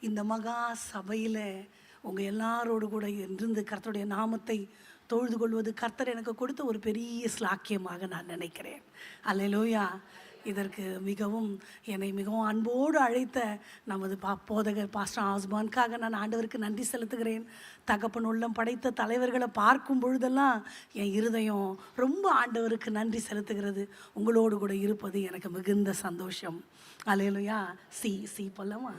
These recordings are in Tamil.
இந்த மகா சபையில் உங்கள் எல்லாரோடு கூட இருந்து கர்த்தருடைய நாமத்தை தொழுது கொள்வது கர்த்தர் எனக்கு கொடுத்த ஒரு பெரிய ஸ்லாக்கியமாக நான் நினைக்கிறேன். அல்லேலூயா. இதற்கு என்னை மிகவும் அன்போடு அழைத்த நமது போதகர் பாஸ்டர் ஆஸ்மானுக்காக நான் ஆண்டவருக்கு நன்றி செலுத்துகிறேன். தகப்பன் உள்ளம் படைத்த தலைவர்களை பார்க்கும் பொழுதெல்லாம் என் இருதயம் ரொம்ப ஆண்டவருக்கு நன்றி செலுத்துகிறது. உங்களோடு கூட இருப்பது எனக்கு மிகுந்த சந்தோஷம். அல்லேலூயா. சி போலாமா?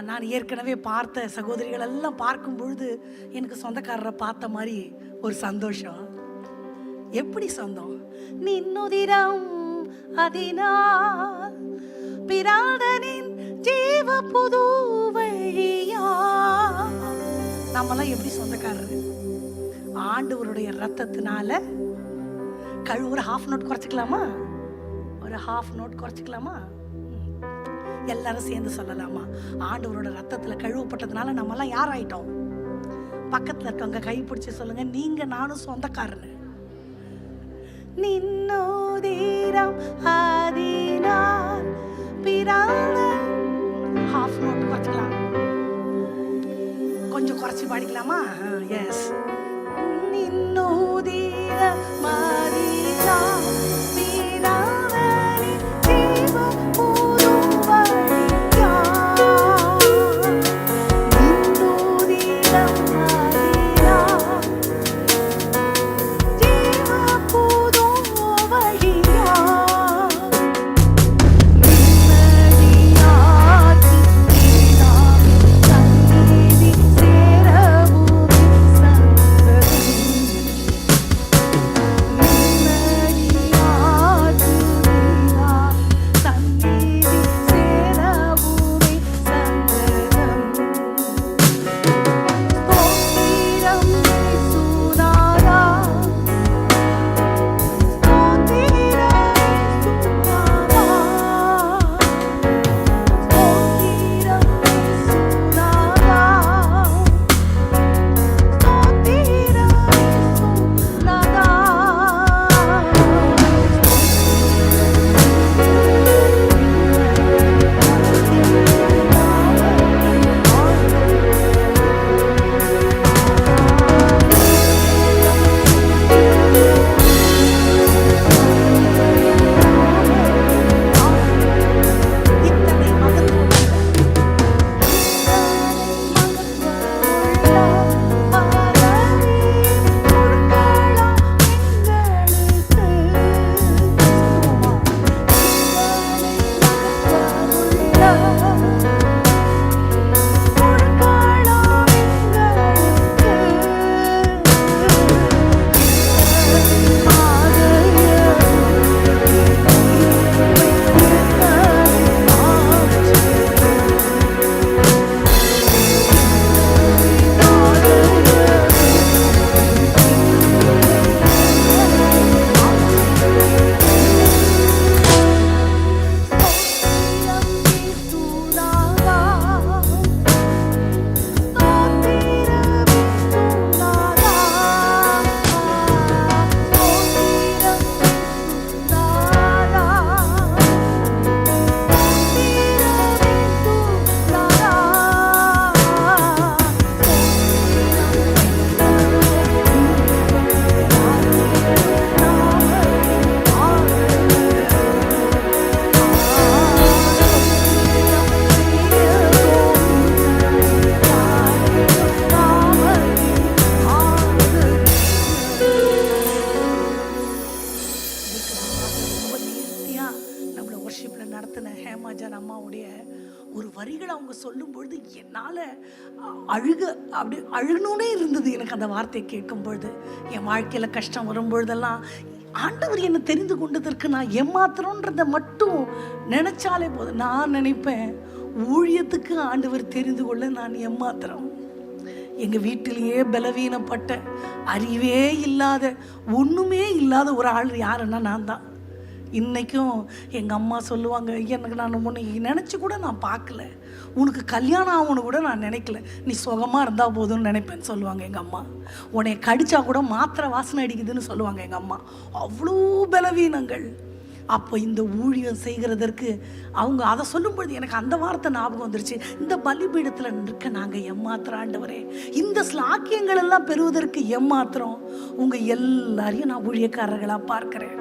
நான் ஏற்கனவே பார்த்த சகோதரிகள் எல்லாம் பார்க்கும் பொழுது எனக்கு சொந்தக்காரரை பார்த்த மாதிரி ஒரு சந்தோஷம். எப்படி சொந்தம்? நின்னுதிரம் அதினால் பிராதனின் ஜீவ புது வழியா. நம்மலாம் எப்படி சொந்தக்காரரு? ஆண்டவருடைய ரத்தத்தினால ஒரு ஹாஃப் நோட் குறைச்சிக்கலாமா? ஒரு ஹாஃப் நோட் குறைச்சிக்கலாமா? எல்லாரும் சேர்ந்து சொல்லலாமா? ஆண்டவரோட ரத்தத்தில் கழுவப்பட்டதுனால நம்மலாம் யார் ஆயிட்டோம்? பக்கத்தில் இருக்கவங்க கை பிடிச்சி சொல்லுங்க, நீங்க நானும் சொந்தக்காரன்னு. நின்னோதீரம் ஆதினால் பிறந்த ஹாஃப் நோட் குறைச்சிக்கலாம், கொஞ்சம் குறைச்சி பாடிக்கலாமா? எஸ். நின்னோதீரம் ஆதினால் ஒரு வரிகள் அவங்க சொல்லும் பொழுது என்னால் அப்படி அழுகணுன்னே இருந்தது. எனக்கு அந்த வார்த்தையை கேட்கும் பொழுது, என் வாழ்க்கையில் கஷ்டம் வரும்பொழுதெல்லாம் ஆண்டவர் என்னை தெரிந்து கொண்டதற்கு நான் ஏமாத்திரன்றதை மட்டும் நினைச்சாலே போதும். நான் நினைப்பேன், ஊழியத்துக்கு ஆண்டவர் தெரிந்து கொள்ள நான் ஏமாத்திரம். எங்கள் வீட்டிலேயே பலவீனப்பட்ட, அறிவே இல்லாத, ஒன்றுமே இல்லாத ஒரு ஆள் யாருன்னா நான் தான். இன்றைக்கும் எங்கள் அம்மா சொல்லுவாங்க, எனக்கு நான் உன்னை நினச்சி கூட நான் பார்க்கல, உனக்கு கல்யாணம் ஆகும்னு கூட நான் நினைக்கல, நீ சுகமாக இருந்தால் போதும்னு நினைப்பேன்னு சொல்லுவாங்க எங்கள் அம்மா. உன்னை கடிச்சா கூட மாத்திரை வாசனை அடிக்குதுன்னு சொல்லுவாங்க எங்கள் அம்மா. அவ்வளோ பலவீனங்கள். அப்போ இந்த ஊழியம் செய்கிறதற்கு அவங்க அதை சொல்லும்பொழுது எனக்கு அந்த வார்த்தை ஞாபகம் வந்துருச்சு. இந்த பலிபீடத்தில் நிற்க நாங்கள் எம்மாத்திரம் ஆண்டவரே, இந்த ஸ்லாக்கியங்கள் எல்லாம் பெறுவதற்கு எம்மாத்திரம். உங்கள் எல்லாரையும் நான் ஊழியக்காரர்களாக பார்க்கிறேன்.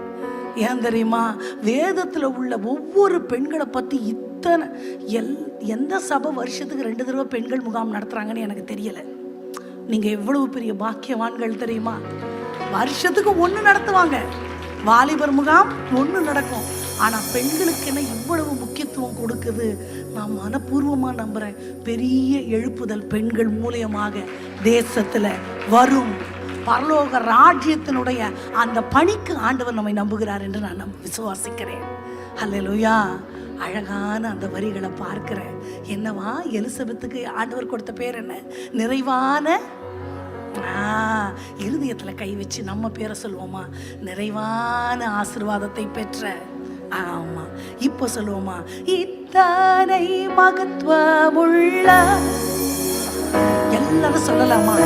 ஏன் தெரியுமா? வேதத்தில் உள்ள ஒவ்வொரு பெண்களை பற்றி இத்தனை எந்த சபை வருஷத்துக்கு 2 தடவை பெண்கள் முகாம் நடத்துகிறாங்கன்னு எனக்கு தெரியலை. நீங்கள் எவ்வளவு பெரிய பாக்கியவான்கள் தெரியுமா? வருஷத்துக்கு 1 நடத்துவாங்க. வாலிபர் முகாம் 1 நடக்கும். ஆனால் பெண்களுக்கென இவ்வளவு முக்கியத்துவம் கொடுக்குது. நான் மனப்பூர்வமாக நம்புகிறேன். பெரிய எழுப்புதல் பெண்கள் மூலியமாக தேசத்தில் வரும். பரலோக ராஜ்யத்தினுடைய அந்த பணிக்கு ஆண்டவர் நம்மை நம்புகிறார் என்று நான் விசுவாசிக்கிறேன். அல்லேலூயா. அழகான அந்த வரிகளை பார்க்கிறேன். என்னவா? எலிசபெத்துக்கு ஆண்டவர் கொடுத்த பேர் என்ன? நிறைவான இருதயத்தில் கை வச்சு நம்ம பேரை சொல்லுவோமா? நிறைவான ஆசீர்வாதத்தை பெற்ற. ஆமா, இப்போ சொல்லுவோமா? இத்தனை மகத்துவமுள்ள. எல்லாரும் சொல்லலாமா?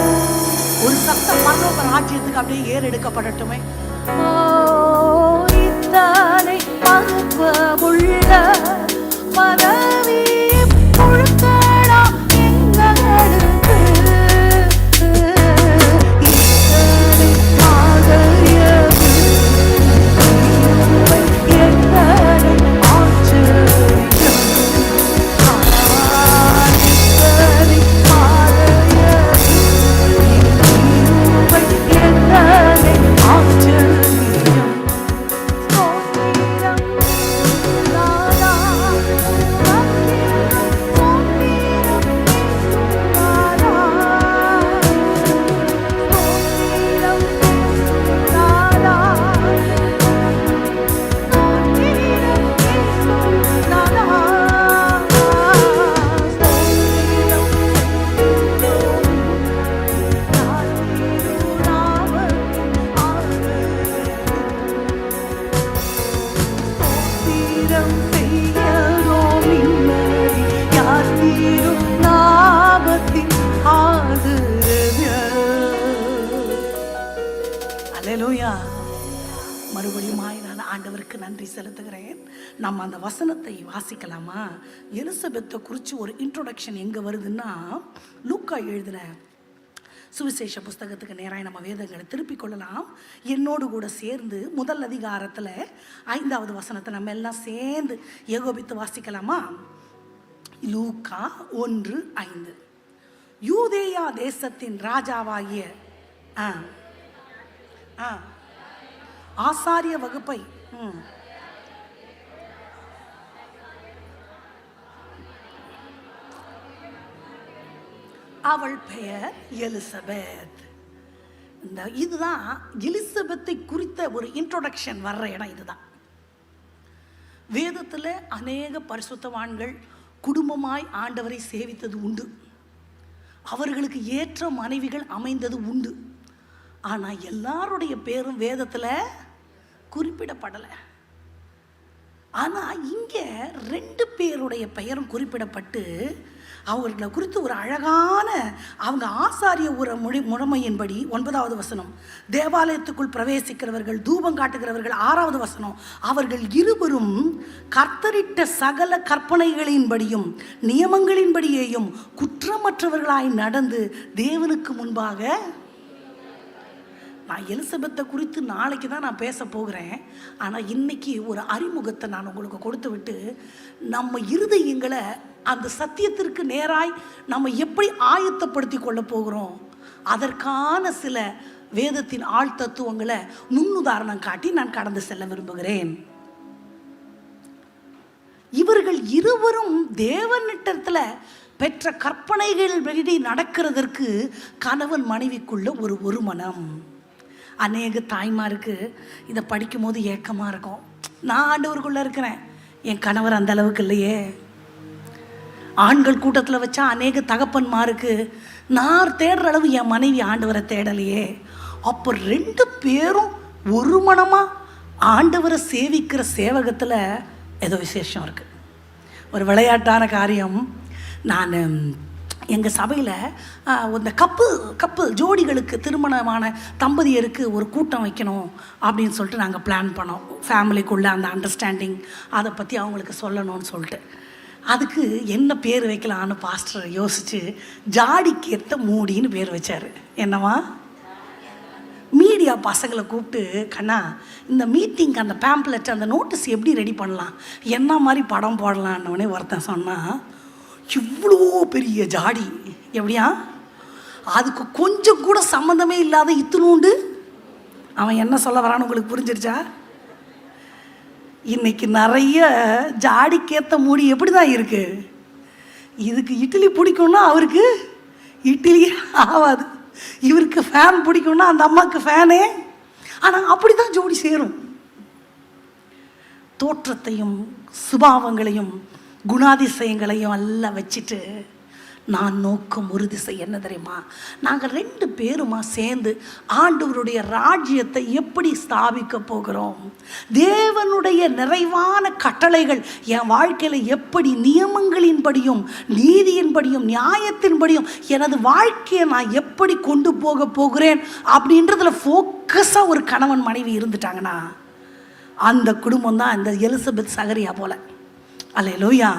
ஒரு சத்தம் பரலோக ராஜ்யத்துக்கு அப்படியே ஏறெடுக்கப்படட்டுமே. இத்தனை மகத்துவமுள்ள பதவி பொழுத்தலாம் எங்களுக்கு. மறுபடியும் நான் ஆண்டவருக்கு நன்றி செலுத்துகிறேன். நம்ம அந்த வசனத்தை வாசிக்கலாமா? எலிசபெத்தை குறித்து ஒரு இன்ட்ரோடக்ஷன் எங்கே வருதுன்னா, லூக்கா எழுதின சுவிசேஷ புஸ்தகத்துக்கு நேராக நம்ம வேதங்களை திருப்பிக் கொள்ளலாம். என்னோடு கூட சேர்ந்து முதல் அதிகாரத்தில் 5வது வசனத்தை நம்ம எல்லாம் சேர்ந்து ஏகோபித்து வாசிக்கலாமா? லூக்கா 1:5. யூதேயா தேசத்தின் ராஜாவாகிய ஆசாரிய வகுப்பை அவள் பெயர் எலிசபெத். இதுதான் எலிசபெத்தை குறித்த ஒரு இன்ட்ரோடக்ஷன் வர்ற இடம். இதுதான் வேதத்தில் அநேக பரிசுத்தவான்கள் குடும்பமாய் ஆண்டவரை சேவித்தது உண்டு. அவர்களுக்கு ஏற்ற மனைவிகள் அமைந்தது உண்டு. ஆனால் எல்லாருடைய பேரும் வேதத்தில் குறிப்பிடப்படலை. ஆனால் இங்கே 2 பேருடைய பெயரும் குறிப்பிடப்பட்டு அவர்களை குறித்து ஒரு அழகான அவங்க ஆசாரிய முறைமையின்படி 9வது வசனம், தேவாலயத்துக்குள் பிரவேசிக்கிறவர்கள், தூபம் காட்டுகிறவர்கள். 6வது வசனம், அவர்கள் இருவரும் கர்த்தரிட்ட சகல கற்பனைகளின்படியும் நியமங்களின்படியேயும் குற்றமற்றவர்களாய் நடந்து தேவனுக்கு முன்பாக. நான் எலிசபெத்தை குறித்து நாளைக்கு தான் நான் பேச போகிறேன். ஆனால் இன்னைக்கு ஒரு அறிமுகத்தை நான் உங்களுக்கு கொடுத்து விட்டு நம்ம இருதயங்களை அந்த சத்தியத்திற்கு நேராய் நம்ம எப்படி ஆயத்தப்படுத்தி கொள்ள போகிறோம், அதற்கான சில வேதத்தின் ஆழ் தத்துவங்களை முன்னுதாரணம் காட்டி நான் கடந்து செல்ல விரும்புகிறேன். இவர்கள் இருவரும் தேவனிடத்தில் பெற்ற கற்பனைகள் வெளியே நடக்கிறதற்கு கணவன் மனைவிக்குள்ள ஒரு மனம். அநேக தாய்மாருக்கு இதை படிக்கும் போது ஏக்கமாக இருக்கும். நான் ஆண்டவருக்குள்ளே இருக்கிறேன், என் கணவர் அந்த அளவுக்கு இல்லையே. ஆண்கள் கூட்டத்தில் வச்சா அநேக தகப்பன்மாருக்கு நான் தேடுற அளவு என் மனைவி ஆண்டவரை தேடலையே. அப்போ 2 பேரும் ஒரு மனமாக ஆண்டவரை சேவிக்கிற சேவகத்தில் ஏதோ விசேஷம் இருக்குது. ஒரு விளையாட்டான காரியம், நான் எங்கள் சபையில் இந்த கப்பு ஜோடிகளுக்கு திருமணமான தம்பதியருக்கு ஒரு கூட்டம் வைக்கணும் அப்படின்னு சொல்லிட்டு நாங்கள் பிளான் பண்ணோம். ஃபேமிலிக்குள்ளே அந்த அண்டர்ஸ்டாண்டிங் அதை பற்றி அவங்களுக்கு சொல்லணும்னு சொல்லிட்டு அதுக்கு என்ன பேர் வைக்கலான்னு பாஸ்டர் யோசித்து ஜாடிக்கேத்த மூடின்னு பேர் வச்சார். என்னவா? மீடியா பசங்களை கூப்பிட்டு, கண்ணா இந்த மீட்டிங்க்கு அந்த பேம்ப்ளெட் அந்த நோட்டீஸ் எப்படி ரெடி பண்ணலாம், என்ன மாதிரி படம் போடலான்னே ஒருத்தன் சொன்னான், இவ்வளோ பெரிய ஜாடி எப்படியா, அதுக்கு கொஞ்சம் கூட சம்மந்தமே இல்லாத இத்துணுண்டு. அவன் என்ன சொல்ல வரான்னு உங்களுக்கு புரிஞ்சிருச்சா? இன்னைக்கு நிறைய ஜாடிக்கேற்ற மூடி எப்படி தான் இருக்கு. இதுக்கு இட்லி பிடிக்கும்னா அவருக்கு இட்லியே ஆகாது, இவருக்கு ஃபேன் பிடிக்கும்னா அந்த அம்மாவுக்கு ஃபேனே. ஆனால் அப்படி தான் ஜோடி சேரும். தோற்றத்தையும் சுபாவங்களையும் குணாதிசயங்களையும் எல்லாம் வச்சுட்டு நான் நோக்கம் ஒரு திசை என்ன தெரியுமா, நாங்கள் 2 பேருமா சேர்ந்து ஆண்டவருடைய ராஜ்யத்தை எப்படி ஸ்தாபிக்க போகிறோம், தேவனுடைய நிறைவான கட்டளைகள் என் வாழ்க்கையில் எப்படி நியமங்களின்படியும் நீதியின்படியும் நியாயத்தின்படியும் எனது வாழ்க்கையை நான் எப்படி கொண்டு போகிறேன் அப்படின்றதுல ஃபோக்கஸாக ஒரு கணவன் மனைவி இருந்துட்டாங்கன்னா அந்த குடும்பம் தான் இந்த எலிசபெத் சகரியா போல. அல்லேலூயா.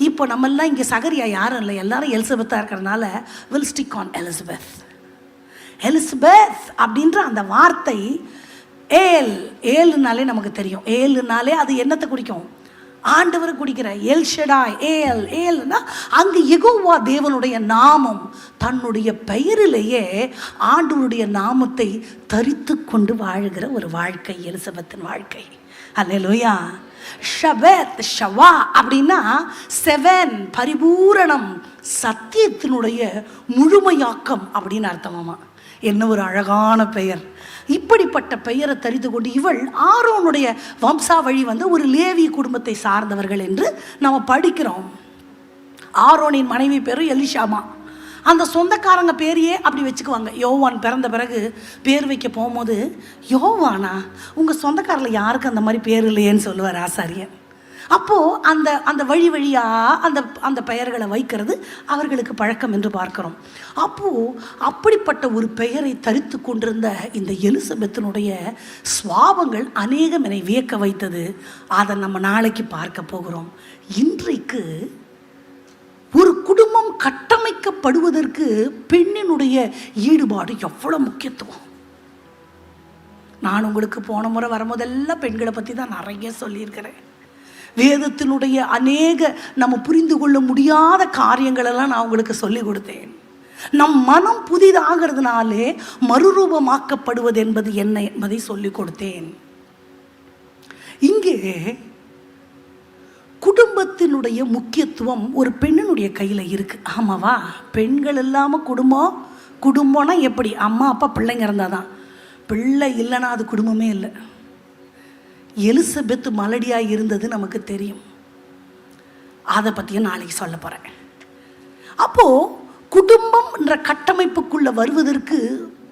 இப்போ நம்மெல்லாம் இங்கே சகரியா யாரும் இல்லை, எல்லாரும் எலிசபெத்தாக இருக்கிறதுனால will stick on Elizabeth. Elizabeth அப்படின்ற அந்த வார்த்தை ஏழுனாலே நமக்கு தெரியும். ஏழுனாலே அது என்னத்தை குறிக்கும்? ஆண்டவரை குடிக்கிற எல்ஷடாய். ஏல்னா அங்கு யெகோவா தேவனுடைய நாமம் தன்னுடைய பெயரிலேயே ஆண்டவருடைய நாமத்தை தரித்து கொண்டு வாழுகிற ஒரு வாழ்க்கை எலிசபெத்தின் வாழ்க்கை. அல்லேலூயா. ஷபெத் ஷவா அப்படின்னா 7 பரிபூரணம், சத்தியத்தினுடைய முழுமையாக்கம் அப்படின்னு அர்த்தமாமா. என்ன ஒரு அழகான பெயர். இப்படிப்பட்ட பெயரை தரித்து கொண்டு இவள் ஆரோனுடைய வம்சாவழி ஒரு லேவி குடும்பத்தை சார்ந்தவர்கள் என்று நம்ம படிக்கிறோம். ஆரோனின் மனைவி பேரு எலிஷாமா. அந்த சொந்தக்காரங்க பேரையே அப்படி வச்சுக்குவாங்க. யோவான் பிறந்த பிறகு பேர் வைக்க போகும்போது, யோவானா உங்கள் சொந்தக்காரில் யாருக்கும் அந்த மாதிரி பேர் இல்லையேன்னு சொல்லுவார் ஆசாரியன். அப்போது அந்த வழியாக அந்த பெயர்களை வைக்கிறது அவர்களுக்கு பழக்கம் என்று பார்க்கிறோம். அப்போது அப்படிப்பட்ட ஒரு பெயரை தரித்து கொண்டிருந்த இந்த எலிசபெத்தினுடைய சுவாபங்கள் அநேகம் என்னை வியக்க வைத்தது. அதை நம்ம நாளைக்கு பார்க்க போகிறோம். இன்றைக்கு ஒரு குடும்பம் கட்டமைக்கப்படுவதற்கு பெண்ணினுடைய ஈடுபாடு எவ்வளோ முக்கியத்துவம். நான் உங்களுக்கு போன முறை வரும்போதெல்லாம் பெண்களை பற்றி தான் நிறைய சொல்லியிருக்கிறேன். வேதத்தினுடைய அநேக நம்ம புரிந்து கொள்ள முடியாத காரியங்களெல்லாம் நான் உங்களுக்கு சொல்லி கொடுத்தேன். நம் மனம் புதிதாகிறதுனாலே மறுரூபமாக்கப்படுவது என்பது என்ன என்பதை சொல்லி கொடுத்தேன். இங்கே குடும்பத்தினுடைய முக்கியத்துவம் ஒரு பெண்ணினுடைய கையில் இருக்குது. ஆமாவா? பெண்கள் இல்லாமல் குடும்பம்னா எப்படி? அம்மா அப்பா பிள்ளைங்க இருந்தால் தான். பிள்ளை இல்லைன்னா அது குடும்பமே இல்லை. எலிசபெத் மலடியாக இருந்தது நமக்கு தெரியும். அதை பற்றியும் நாளைக்கு சொல்ல போகிறேன். அப்போது குடும்பம்ன்ற கட்டமைப்புக்குள்ளே வருவதற்கு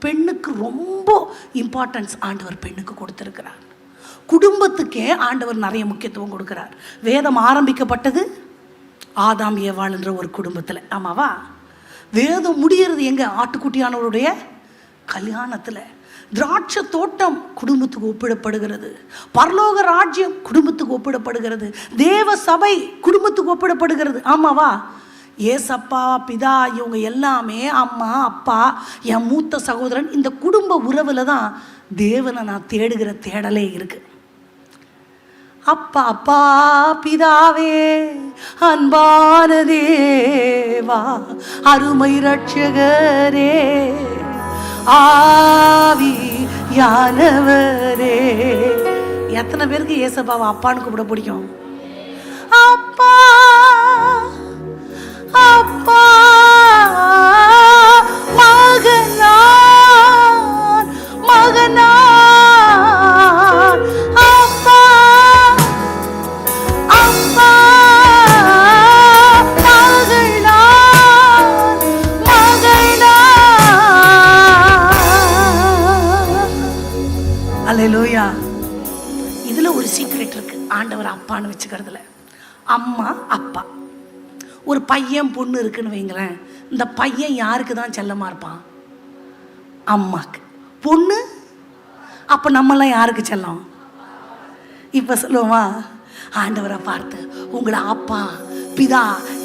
பெண்ணுக்கு ரொம்ப இம்பார்ட்டன்ஸ் ஆண்டவர் பெண்ணுக்கு கொடுத்துருக்கிறார். குடும்பத்துக்கே ஆண்டவர் நிறைய முக்கியத்துவம் கொடுக்கிறார். வேதம் ஆரம்பிக்கப்பட்டது ஆதாம் ஏவாள்ன்ற ஒரு குடும்பத்தில். ஆமாவா? வேதம் முடிகிறது எங்க? ஆட்டுக்குட்டியானவருடைய கல்யாணத்தில். திராட்சை தோட்டம் குடும்பத்துக்கு ஒப்பிடப்படுகிறது. பரலோக ராஜ்யம் குடும்பத்துக்கு ஒப்பிடப்படுகிறது. தேவ சபை குடும்பத்துக்கு ஒப்பிடப்படுகிறது. ஆமாவா? ஏசப்பா பிதா இவங்க எல்லாமே, அம்மா அப்பா என் மூத்த சகோதரன், இந்த குடும்ப உறவில் தான் தேவனை நான் தேடுகிற தேடலே இருக்கு. அப்பா அப்பா பிதாவே அன்பான தேவா அருமை ரட்சகரே ஆவியானவரே. எத்தனை பேருக்கு ஏசப்பாவை அப்பான்னு கூப்பிட பிடிக்கும்? அப்பா அப்பா மகனா அப்பா அப்பா மகனா. அல்லேலூயா. இதுல ஒரு சீக்ரெட் இருக்கு ஆண்டவர் அப்பான்னு வச்சுக்கிறதுல. அம்மா அப்பா. ஒரு பையன் பொண்ணு இருக்குன்னு வைங்களேன், இந்த பையன் யாருக்கு தான் செல்லமாக இருப்பான்? அம்மாக்கு. பொண்ணு அப்போ நம்மளாம் யாருக்கு செல்லம்? இப்போ சொல்லுவோமா, ஆண்டவரை பார்த்து உங்களை அப்பா பிதா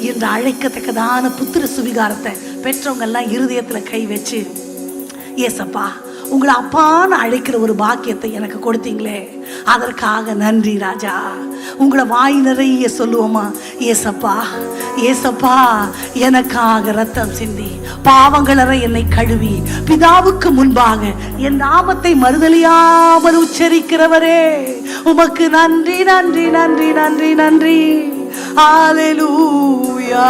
என்று அழைக்கத்தக்கதான புத்திர சுவிகாரத்தை பெற்றவங்கெல்லாம் இருதயத்தில் கை வச்சு, ஏசப்பா உங்களை அப்பான்னு அழைக்கிற ஒரு பாக்கியத்தை எனக்கு கொடுத்தீங்களே, அதற்காக நன்றி ராஜா. உங்களை வாய் நிறைய சொல்லுவோமா, ஏசப்பா ஏசப்பா எனக்காக ரத்தம் சிந்தி பாவங்களற என்னை கழுவி பிதாவுக்கு முன்பாக என் நாமத்தை மறுதலியாமல் உச்சரிக்கிறவரே, உமக்கு நன்றி நன்றி நன்றி நன்றி நன்றி. ஹல்லேலூயா.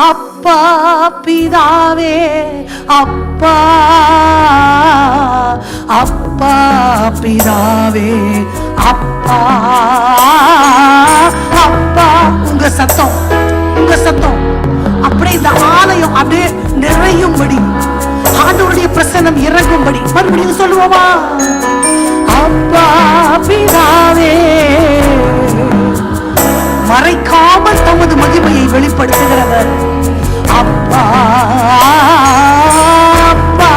அப்பா பிதாவே, அப்பா அப்பா பிதாவே, அப்பா அப்பா. உங்க சத்தம் அப்படியே இந்த ஆலயம் அப்படியே நிறையும்படி, ஆண்டவருடைய பிரசன்னம் இறங்கும்படி மறுபடியும் சொல்லுவோமா, அப்பா பிதாவே. மறைக்காமல் தமது மகிமையை வெளிப்படுத்துகிறவர் அப்பா அப்பா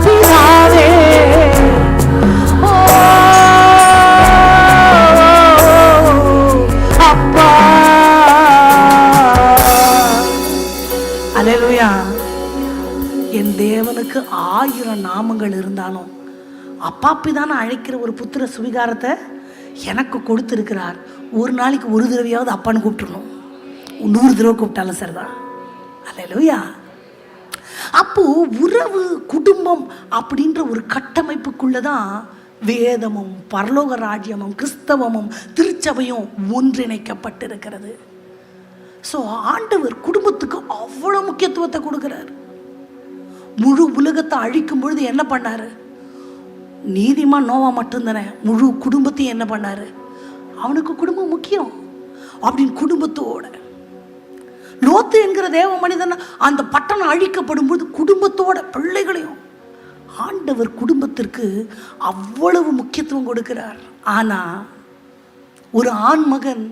பிதாவே. அப்பா. அல்லேலூயா. என் தேவனுக்கு 1000 நாமங்கள் இருந்தாலும் அப்பா பிதான்னு அழைக்கிற ஒரு புத்திர சுவிகாரத்தை எனக்கு கொடுத்துருக்கிறார். ஒரு நாளைக்கு ஒரு தடவையாவது அப்பான்னு கூப்பிட்டுருணும், 100 தடவை கூப்பிட்டாலும் சரிதான். அல்லேலூயா. அப்போ உறவு குடும்பம் அப்படின்ற ஒரு கட்டமைப்புக்குள்ளதான் வேதமும் பரலோக ராஜ்யமும் கிறிஸ்தவமும் திருச்சபையும் ஒன்றிணைக்கப்பட்டிருக்கிறது. ஸோ ஆண்டவர் குடும்பத்துக்கு அவ்வளோ முக்கியத்துவத்தை கொடுக்கிறார். முழு உலகத்தை அழிக்கும் பொழுது என்ன பண்ணாரு? நீதிமான் நோவா மட்டும்தானே, முழு குடும்பத்தையும் என்ன பண்ணாரு? அவனுக்கு குடும்பம் முக்கியம் அப்படின்னு குடும்பத்தோட. லோத்து என்கிற தேவ மனிதன் அந்த பட்டணம் அழிக்கப்படும் போது குடும்பத்தோட பிள்ளைகளையும் ஆண்டவர் குடும்பத்திற்கு அவ்வளவு முக்கியத்துவம் கொடுக்கிறார். ஆனா ஒரு ஆண் மகன்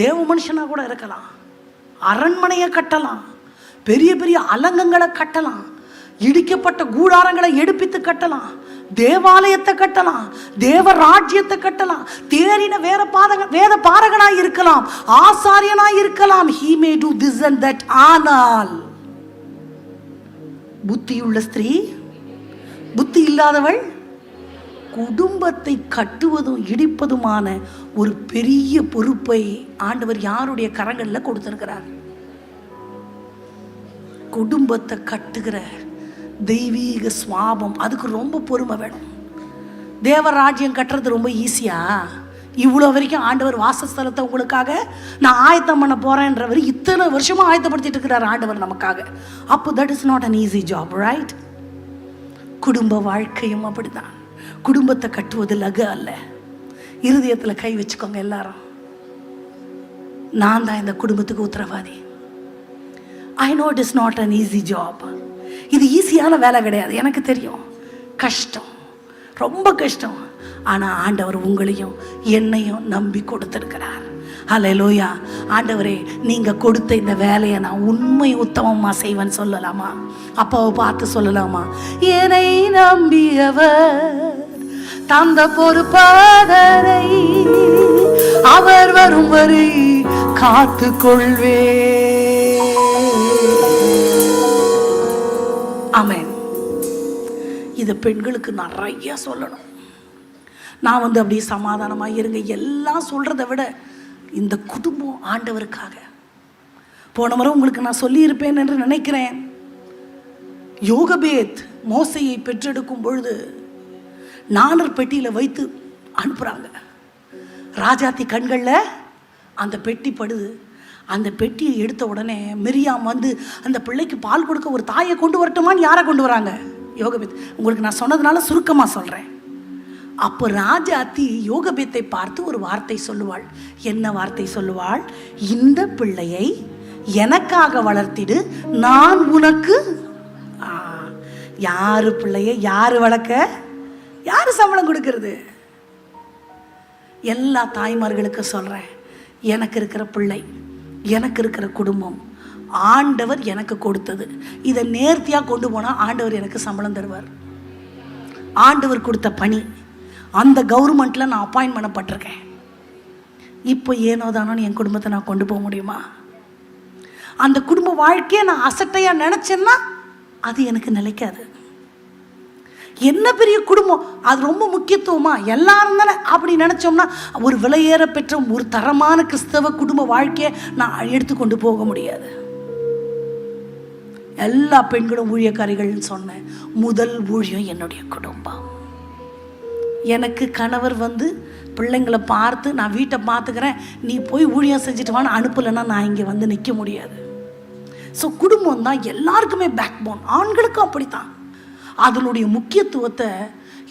தேவ மனுஷனா கூட இருக்கலாம், அரண்மனையை கட்டலாம், பெரிய பெரிய அலங்கங்களை கட்டலாம், இடிக்கப்பட்ட கூடாரங்களை எடுப்பித்து கட்டலாம், தேவாலயத்தை கட்டலாம், தேவ ராஜ்யத்தை கட்டலாம், தேறின வேத பாரகனாய் இருக்கலாம், ஆசாரியனாய் இருக்கலாம். he may do this and that. ஆனால் புத்தியுள்ள ஸ்திரீ, புத்தி இல்லாதவள் குடும்பத்தை கட்டுவதும் இடிப்பதுமான ஒரு பெரிய பொறுப்பை ஆண்டவர் யாருடைய கரங்களில் கொடுத்திருக்கிறார்? குடும்பத்தை கட்டுகிற தெய்வீக சுவாபம், அதுக்கு ரொம்ப பொறுமை வேணும். தேவராஜ்யம் கட்டுறது ரொம்ப ஈஸியா? இவ்வளோ வரைக்கும் ஆண்டவர் வாசஸ்தலத்தை உங்களுக்காக நான் ஆயத்தம் பண்ண போறேன்றவர் இத்தனை வருஷமா ஆயத்தப்படுத்திட்டு இருக்கிறார் ஆண்டவர் நமக்காக. அப்போ that is not an easy job, right? குடும்ப வாழ்க்கையும் அப்படிதான். குடும்பத்தை கட்டுவது லகு அல்ல. இருதயத்தில் கை வச்சுக்கோங்க எல்லாரும், நான் தான் இந்த குடும்பத்துக்கு உத்தரவாதி. I know it is not an easy job. இது ஈஸியான வேலை கிடையாது, எனக்கு தெரியும். கஷ்டம், ரொம்ப கஷ்டம். ஆனால் ஆண்டவர் உங்களையும் என்னையும் நம்பி கொடுத்திருக்கிறார். ஹல்லேலூயா. ஆண்டவரே, நீங்கள் கொடுத்த இந்த வேலையை நான் உண்மை உத்தமமாக செய்வேன்னு சொல்லலாமா? அப்பாவை பார்த்து சொல்லலாமா? என்னை நம்பியவர் தந்த பொறுப்பாதரை அவர் வரும் வரை காத்து கொள்வே. ஆமென். இது பெண்களுக்கு நிறைய சொல்லணும். நான் அப்படியே சமாதானமாக இருங்க எல்லாம் சொல்கிறத விட இந்த குடும்பம் ஆண்டவருக்காக. போன முறை உங்களுக்கு நான் சொல்லியிருப்பேன் என்று நினைக்கிறேன். யோகபேத் மோசையை பெற்றெடுக்கும் பொழுது 4 பெட்டியில் வைத்து அனுப்புகிறாங்க. ராஜாத்தி கண்களில் அந்த பெட்டி படுது. அந்த பெட்டியை எடுத்த உடனே மிரியாம் அந்த பிள்ளைக்கு பால் கொடுக்க ஒரு தாயை கொண்டு வரட்டுமான்னு யாரை கொண்டு வராங்க? யோகபேத். உங்களுக்கு நான் சொன்னதுனால சுருக்கமாக சொல்கிறேன். அப்போ ராஜாத்தி யோகபேத்தை பார்த்து ஒரு வார்த்தை சொல்லுவாள். என்ன வார்த்தை சொல்லுவாள்? இந்த பிள்ளையை எனக்காக வளர்த்திடு, நான் உனக்கு. யாரு பிள்ளைய யாரு வளர்க்க, யாரு சம்பளம் கொடுக்கறது? எல்லா தாய்மார்களுக்கு சொல்கிறேன், எனக்கு இருக்கிற பிள்ளை, எனக்கு இருக்கிற குடும்பம் ஆண்டவர் எனக்கு கொடுத்தது. இதை நேர்த்தியாக கொண்டு போனால் ஆண்டவர் எனக்கு சம்பளம் தருவார். ஆண்டவர் கொடுத்த பணி, அந்த கவர்மெண்ட்டில் நான் அப்பாயின்ட் பண்ணப்பட்டிருக்கேன். இப்போ ஏனோ தானோன்னு என் குடும்பத்தை நான் கொண்டு போக முடியுமா? அந்த குடும்ப வாழ்க்கையை நான் அசட்டையாக நினச்சேன்னா அது எனக்கு நிலைக்காது. என்ன பெரிய குடும்பம், அது ரொம்ப முக்கியத்துவமா? எல்லாரும் தானே அப்படி நினச்சோம்னா ஒரு விலையேற பெற்ற ஒரு தரமான கிறிஸ்தவ குடும்ப வாழ்க்கையை நான் எடுத்துக்கொண்டு போக முடியாது. எல்லா பெண்களும் ஊழியக்காரிகள்னு சொன்னேன். முதல் ஊழியம் என்னுடைய குடும்பம். எனக்கு கணவர் வந்து பிள்ளைங்களை பார்த்து நான் வீட்டை பார்த்துக்கிறேன், நீ போய் ஊழியம் செஞ்சுட்டு வான்னு அனுப்பலைன்னா நான் இங்கே வந்து நிற்க முடியாது. ஸோ குடும்பம் தான் எல்லாருக்குமே பேக் போன். ஆண்களுக்கும் அப்படித்தான். அதனுடைய முக்கியத்துவத்தை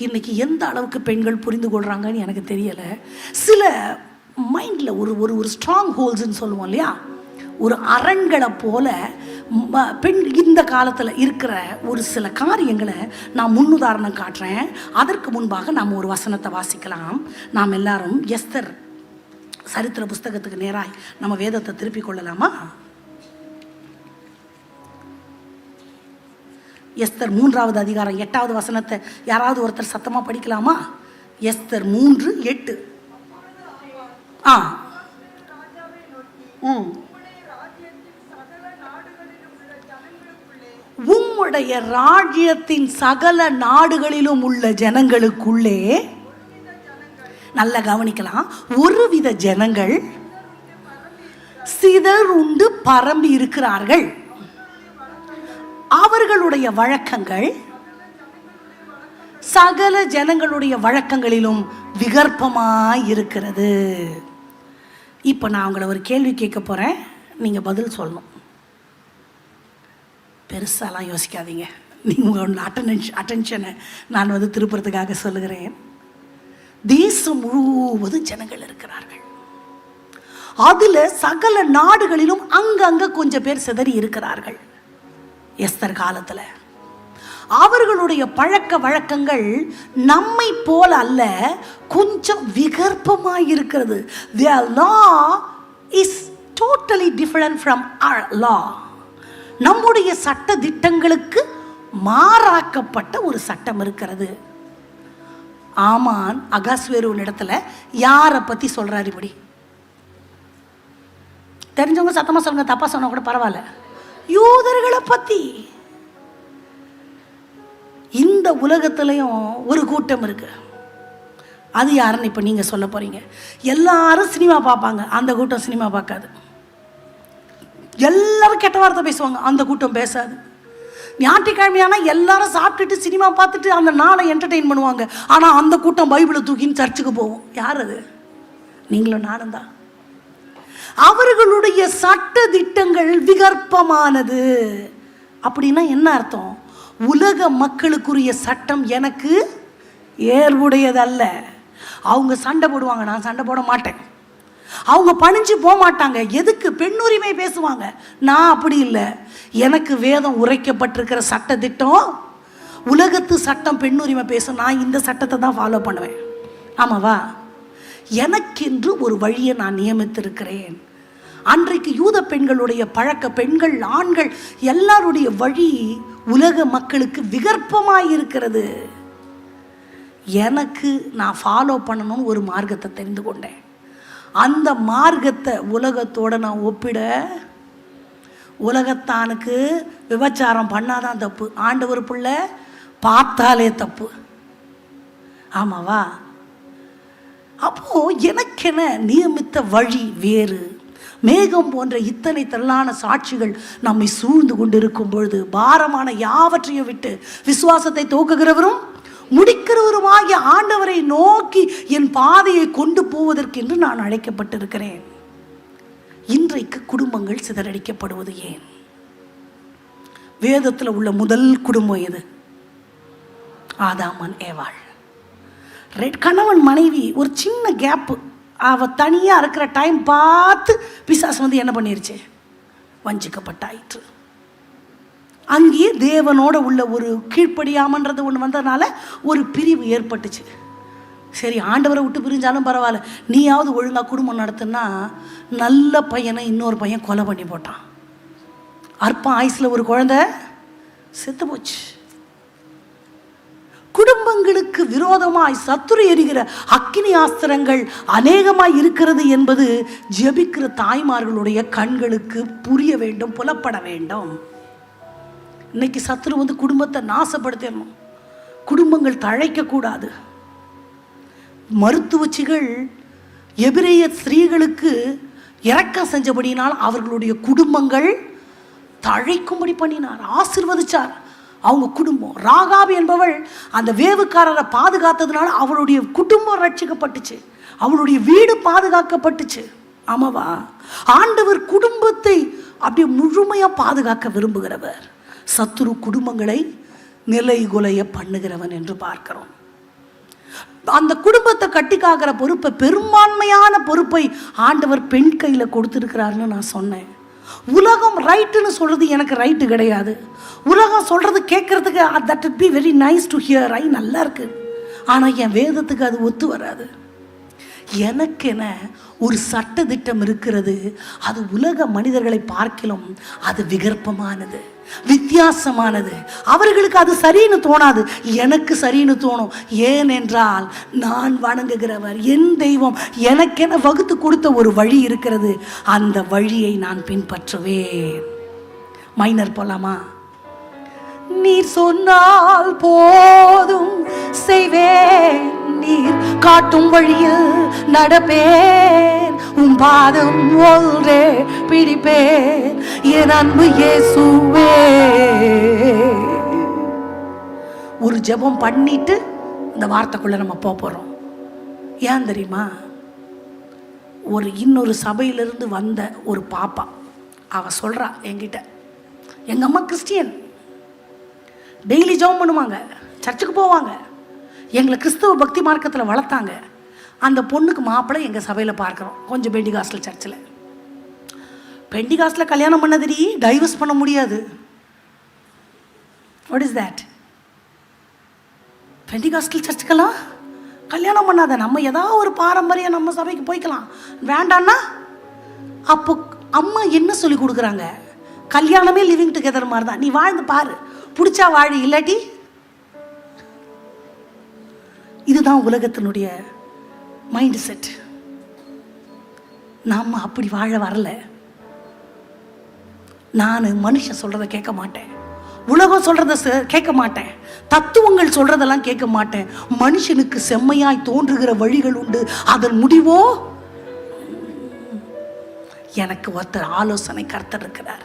இன்றைக்கி எந்த அளவுக்கு பெண்கள் புரிந்து கொள்கிறாங்கன்னு எனக்கு தெரியலை. சில மைண்டில் ஒரு ஒரு ஒரு ஸ்ட்ராங் ஹோல்ஸ்ன்னு சொல்லுவோம் இல்லையா, ஒரு அரண்களை போல பெண் இந்த காலத்தில் இருக்கிற ஒரு சில காரியங்களை நான் முன்னுதாரணம் காட்டுறேன். அதற்கு முன்பாக நாம் ஒரு வசனத்தை வாசிக்கலாம். நாம் எல்லாரும் எஸ்தர் சரித்திர புஸ்தகத்துக்கு நேராய் நம்ம வேதத்தை திருப்பிக் கொள்ளலாமா? எஸ்தர் 3வது அதிகாரம் 8வது வசனத்தை யாராவது ஒருத்தர் சத்தமாக படிக்கலாமா? எஸ்தர் 3:8. உம்முடைய ராஜ்யத்தின் சகல நாடுகளிலும் உள்ள ஜனங்களுக்குள்ளே, நல்லா கவனிக்கலாம், ஒருவித ஜனங்கள் சிதறுண்டு பரம்பி இருக்கிறார்கள். அவர்களுடைய வழக்கங்கள் சகல ஜனங்களுடைய வழக்கங்களிலும் விகற்பமாய் இருக்கிறது. இப்போ நான் உங்களை ஒரு கேள்வி கேட்க போகிறேன், நீங்கள் பதில் சொல்லணும். பெருசாலாம் யோசிக்காதீங்க. நீங்கள் உங்களோட அட்டென்ஷனை நான் வந்து திருப்புறதுக்காக சொல்லுகிறேன். தேசம் முழுவதும் ஜனங்கள் இருக்கிறார்கள். அதில் சகல நாடுகளிலும் அங்கங்கே கொஞ்சம் பேர் சிதறி இருக்கிறார்கள். எஸ்தர் காலத்தில் அவர்களுடைய பழக்க வழக்கங்கள் நம்மை போல அல்ல, கொஞ்சம் விகற்பமாக இருக்கிறது. Their law is totally different from our law. நம்முடைய சட்ட திட்டங்களுக்கு மாறாக்கப்பட்ட ஒரு சட்டம் இருக்கிறது. ஆமான் அகாஸ்வேருவின் இடத்துல யாரை பற்றி சொல்கிறார்? இப்படி தெரிஞ்சவங்க சத்தமாக சொல்லுங்க, தப்பாக சொன்னால் கூட பரவாயில்ல. யூதர்களை பற்றி. இந்த உலகத்திலையும் ஒரு கூட்டம் இருக்கு. அது யாருன்னு இப்போ நீங்கள் சொல்ல போகிறீங்க. எல்லாரும் சினிமா பார்ப்பாங்க, அந்த கூட்டம் சினிமா பார்க்காது. எல்லாரும் கெட்ட வார்த்தை பேசுவாங்க, அந்த கூட்டம் பேசாது. ஞாயிற்றுக்கிழமையானா எல்லாரும் சாப்பிட்டுட்டு சினிமா பார்த்துட்டு அந்த நாளை என்டர்டெயின் பண்ணுவாங்க. ஆனால் அந்த கூட்டம் பைபிளை தூக்கின்னு சர்ச்சுக்கு போவோம். யார் அது? நீங்களும் நானும் தான். அவர்களுடைய சட்ட திட்டங்கள் விகற்பமானது. அப்படின்னா என்ன அர்த்தம்? உலக மக்களுக்குரிய சட்டம் எனக்கு ஏற்புடையதல்ல. அவங்க சண்டை போடுவாங்க, நான் சண்டை போட மாட்டேன். அவங்க பணிஞ்சு போக மாட்டாங்க. எதுக்கு? பெண்ணுரிமை பேசுவாங்க. நான் அப்படி இல்லை. எனக்கு வேதம் உரைக்கப்பட்டிருக்கிற சட்ட திட்டம், உலகத்து சட்டம் பெண்ணுரிமை பேசும். நான் இந்த சட்டத்தை தான் ஃபாலோ பண்ணுவேன். ஆமாவா? எனக்கென்று ஒரு வழியை நான் நியமித்திருக்கிறேன். அன்றைக்கு யூத பெண்களுடைய பழக்க, பெண்கள் ஆண்கள் எல்லாருடைய வழி உலக மக்களுக்கு விகற்பமாக இருக்கிறது. எனக்கு நான் ஃபாலோ பண்ணணும்னு ஒரு மார்க்கத்தை தெரிந்து கொண்டேன். அந்த மார்க்கத்தை உலகத்தோடு நான் ஒப்பிட, உலகத்தானுக்கு விபச்சாரம் பண்ணாதான் தப்பு, ஆண்டவர் பிள்ளை பார்த்தாலே தப்பு. ஆமாவா? அப்போ எனக்கென நியமித்த வழி வேறு. மேகம் போன்ற இத்தனை திரளான சாட்சிகள் நம்மை சூழ்ந்து கொண்டிருக்கும் பொழுது, பாரமான யாவற்றையும் விட்டு விசுவாசத்தை துவக்குகிறவரும் முடிக்கிறவருமாகிய ஆண்டவரை நோக்கி என் பாதையை கொண்டு போவதற்கென்று நான் அழைக்கப்பட்டிருக்கிறேன். இன்றைக்கு குடும்பங்கள் சிதறடிக்கப்படுவது ஏன்? வேதத்தில் உள்ள முதல் குடும்பம் எது? ஆதாமன் ஏவாள். கணவன் மனைவி ஒரு சின்ன கேப்பு, அவ தனியாக இருக்கிற டைம் பார்த்து பிசாசு வந்து என்ன பண்ணிருச்சு? வஞ்சிக்கப்பட்டாயிற்று. அங்கேயே தேவனோட உள்ள ஒரு கீழ்ப்படியாமன்றது ஒன்று வந்ததுனால ஒரு பிரிவு ஏற்பட்டுச்சு. சரி, ஆண்டவரை விட்டு பிரிஞ்சாலும் பரவாயில்ல, நீயாவது ஒழுங்காக குடும்பம் நடத்துனா, நல்ல பையனை இன்னொரு பையன் கொலை பண்ணி போட்டான். அற்பம் ஆயுசில் ஒரு குழந்தை செத்து போச்சு. குடும்பங்களுக்கு விரோதமாய் சத்துரு எரிகிற அக்கினி ஆஸ்திரங்கள் அநேகமாய் இருக்கிறது என்பது ஜெபிக்கிற தாய்மார்களுடைய கண்களுக்கு புரிய வேண்டும், புலப்பட வேண்டும். இன்னைக்கு சத்துரு வந்து குடும்பத்தை நாசப்படுத்தணும், குடும்பங்கள் தழைக்கக்கூடாது. மருத்துவச்சிகள் எபிரேய ஸ்திரீகளுக்கு இரக்கம் செஞ்சபடினால் அவர்களுடைய குடும்பங்கள் தழைக்கும்படி பண்ணினார், ஆசீர்வதிச்சார். அவங்க குடும்பம், ராகாபி என்பவள் அந்த வேவுக்காரரை பாதுகாத்ததுனால அவளுடைய குடும்பம் ரட்சிக்கப்பட்டுச்சு, அவளுடைய வீடு பாதுகாக்கப்பட்டுச்சு. ஆமாவா? ஆண்டவர் குடும்பத்தை அப்படியே முழுமையாக பாதுகாக்க விரும்புகிறவர். சத்துரு குடும்பங்களை நிலைகுலைய பண்ணுகிறவன் என்று பார்க்கிறோம். அந்த குடும்பத்தை கட்டி காக்கிற பொறுப்பை, பெரும்பான்மையான பொறுப்பை ஆண்டவர் பெண் கையில் கொடுத்துருக்கிறாருன்னு நான் சொன்னேன். உலகம் ரைட்டுன்னு சொல்கிறது எனக்கு ரைட்டு கிடையாது. உலகம் சொல்கிறது கேட்குறதுக்கு that would be very nice to hear, நல்லா இருக்கு. ஆனால் என் வேதத்துக்கு அது ஒத்து வராது. எனக்கென ஒரு சட்ட திட்டம் இருக்கிறது. அது உலக மனிதர்களை பார்க்கிலும் அது விகற்பமானது, வித்தியாசமானது. அவர்களுக்கு அது சரின்னு தோணாது, எனக்கு சரின்னு தோணும். ஏனென்றால் நான் வணங்குகிறவர், என் தெய்வம் எனக்கென வகுத்து கொடுத்த ஒரு வழி இருக்கிறது. அந்த வழியை நான் பின்பற்றுவேன். மைனர் போலாமா? நீர் சொன்னால் போதும் செய்வேன், நீர் காட்டும் வழியில் நடப்பேன், உம் பாதம் ஒன்றே பிடிப்பேன், என் அன்பு இயேசுவே. ஒரு ஜெபம் பண்ணிட்டு இந்த வார்த்தைக்குள்ள நம்ம போறோம். ஏன் தெரியுமா? இன்னொரு சபையிலிருந்து வந்த ஒரு பாப்பா, அவ சொல்றா என்கிட்ட, எங்க அம்மா கிறிஸ்டியன், டெய்லி ஜெபம் பண்ணுவாங்க, சர்ச்சுக்கு போவாங்க, எங்களை கிறிஸ்தவ பக்தி மார்க்கத்தில் வளர்த்தாங்க. அந்த பொண்ணுக்கு மாப்பிள்ளை எங்கள் சபையில் பார்க்குறோம், கொஞ்சம் பெண்டிகாஸ்டில் சர்ச்சில். பெண்டிகாஸ்டில் கல்யாணம் பண்ணதுடி டைவர்ஸ் பண்ண முடியாது. What is that? பெண்டிகாஸ்டில் சர்ச்சுக்கெல்லாம் கல்யாணம் பண்ணாத, நம்ம ஏதாவது ஒரு பாரம்பரியம் நம்ம சபைக்கு போய்க்கலாம். வேண்டான்னா அப்போ அம்மா என்ன சொல்லி கொடுக்குறாங்க? கல்யாணமே லிவிங் டுகெதர் மாதிரி தான், நீ வாழ்ந்து பாரு, பிடிச்சா வாழி, இல்லாட்டி. இதுதான் உலகத்தினுடைய மைண்ட் செட். நாம் அப்படி வாழ வரல. நான் மனுஷன் சொல்றதை கேட்க மாட்டேன், உலகம் சொல்றத கேட்க மாட்டேன், தத்துவங்கள் சொல்றதெல்லாம் கேட்க மாட்டேன். மனுஷனுக்கு செம்மையாய் தோன்றுகிற வழிகள் உண்டு, அதன் முடிவோ. எனக்கு ஒருத்தர் ஆலோசனை கர்த்தர் இருக்கிறார்.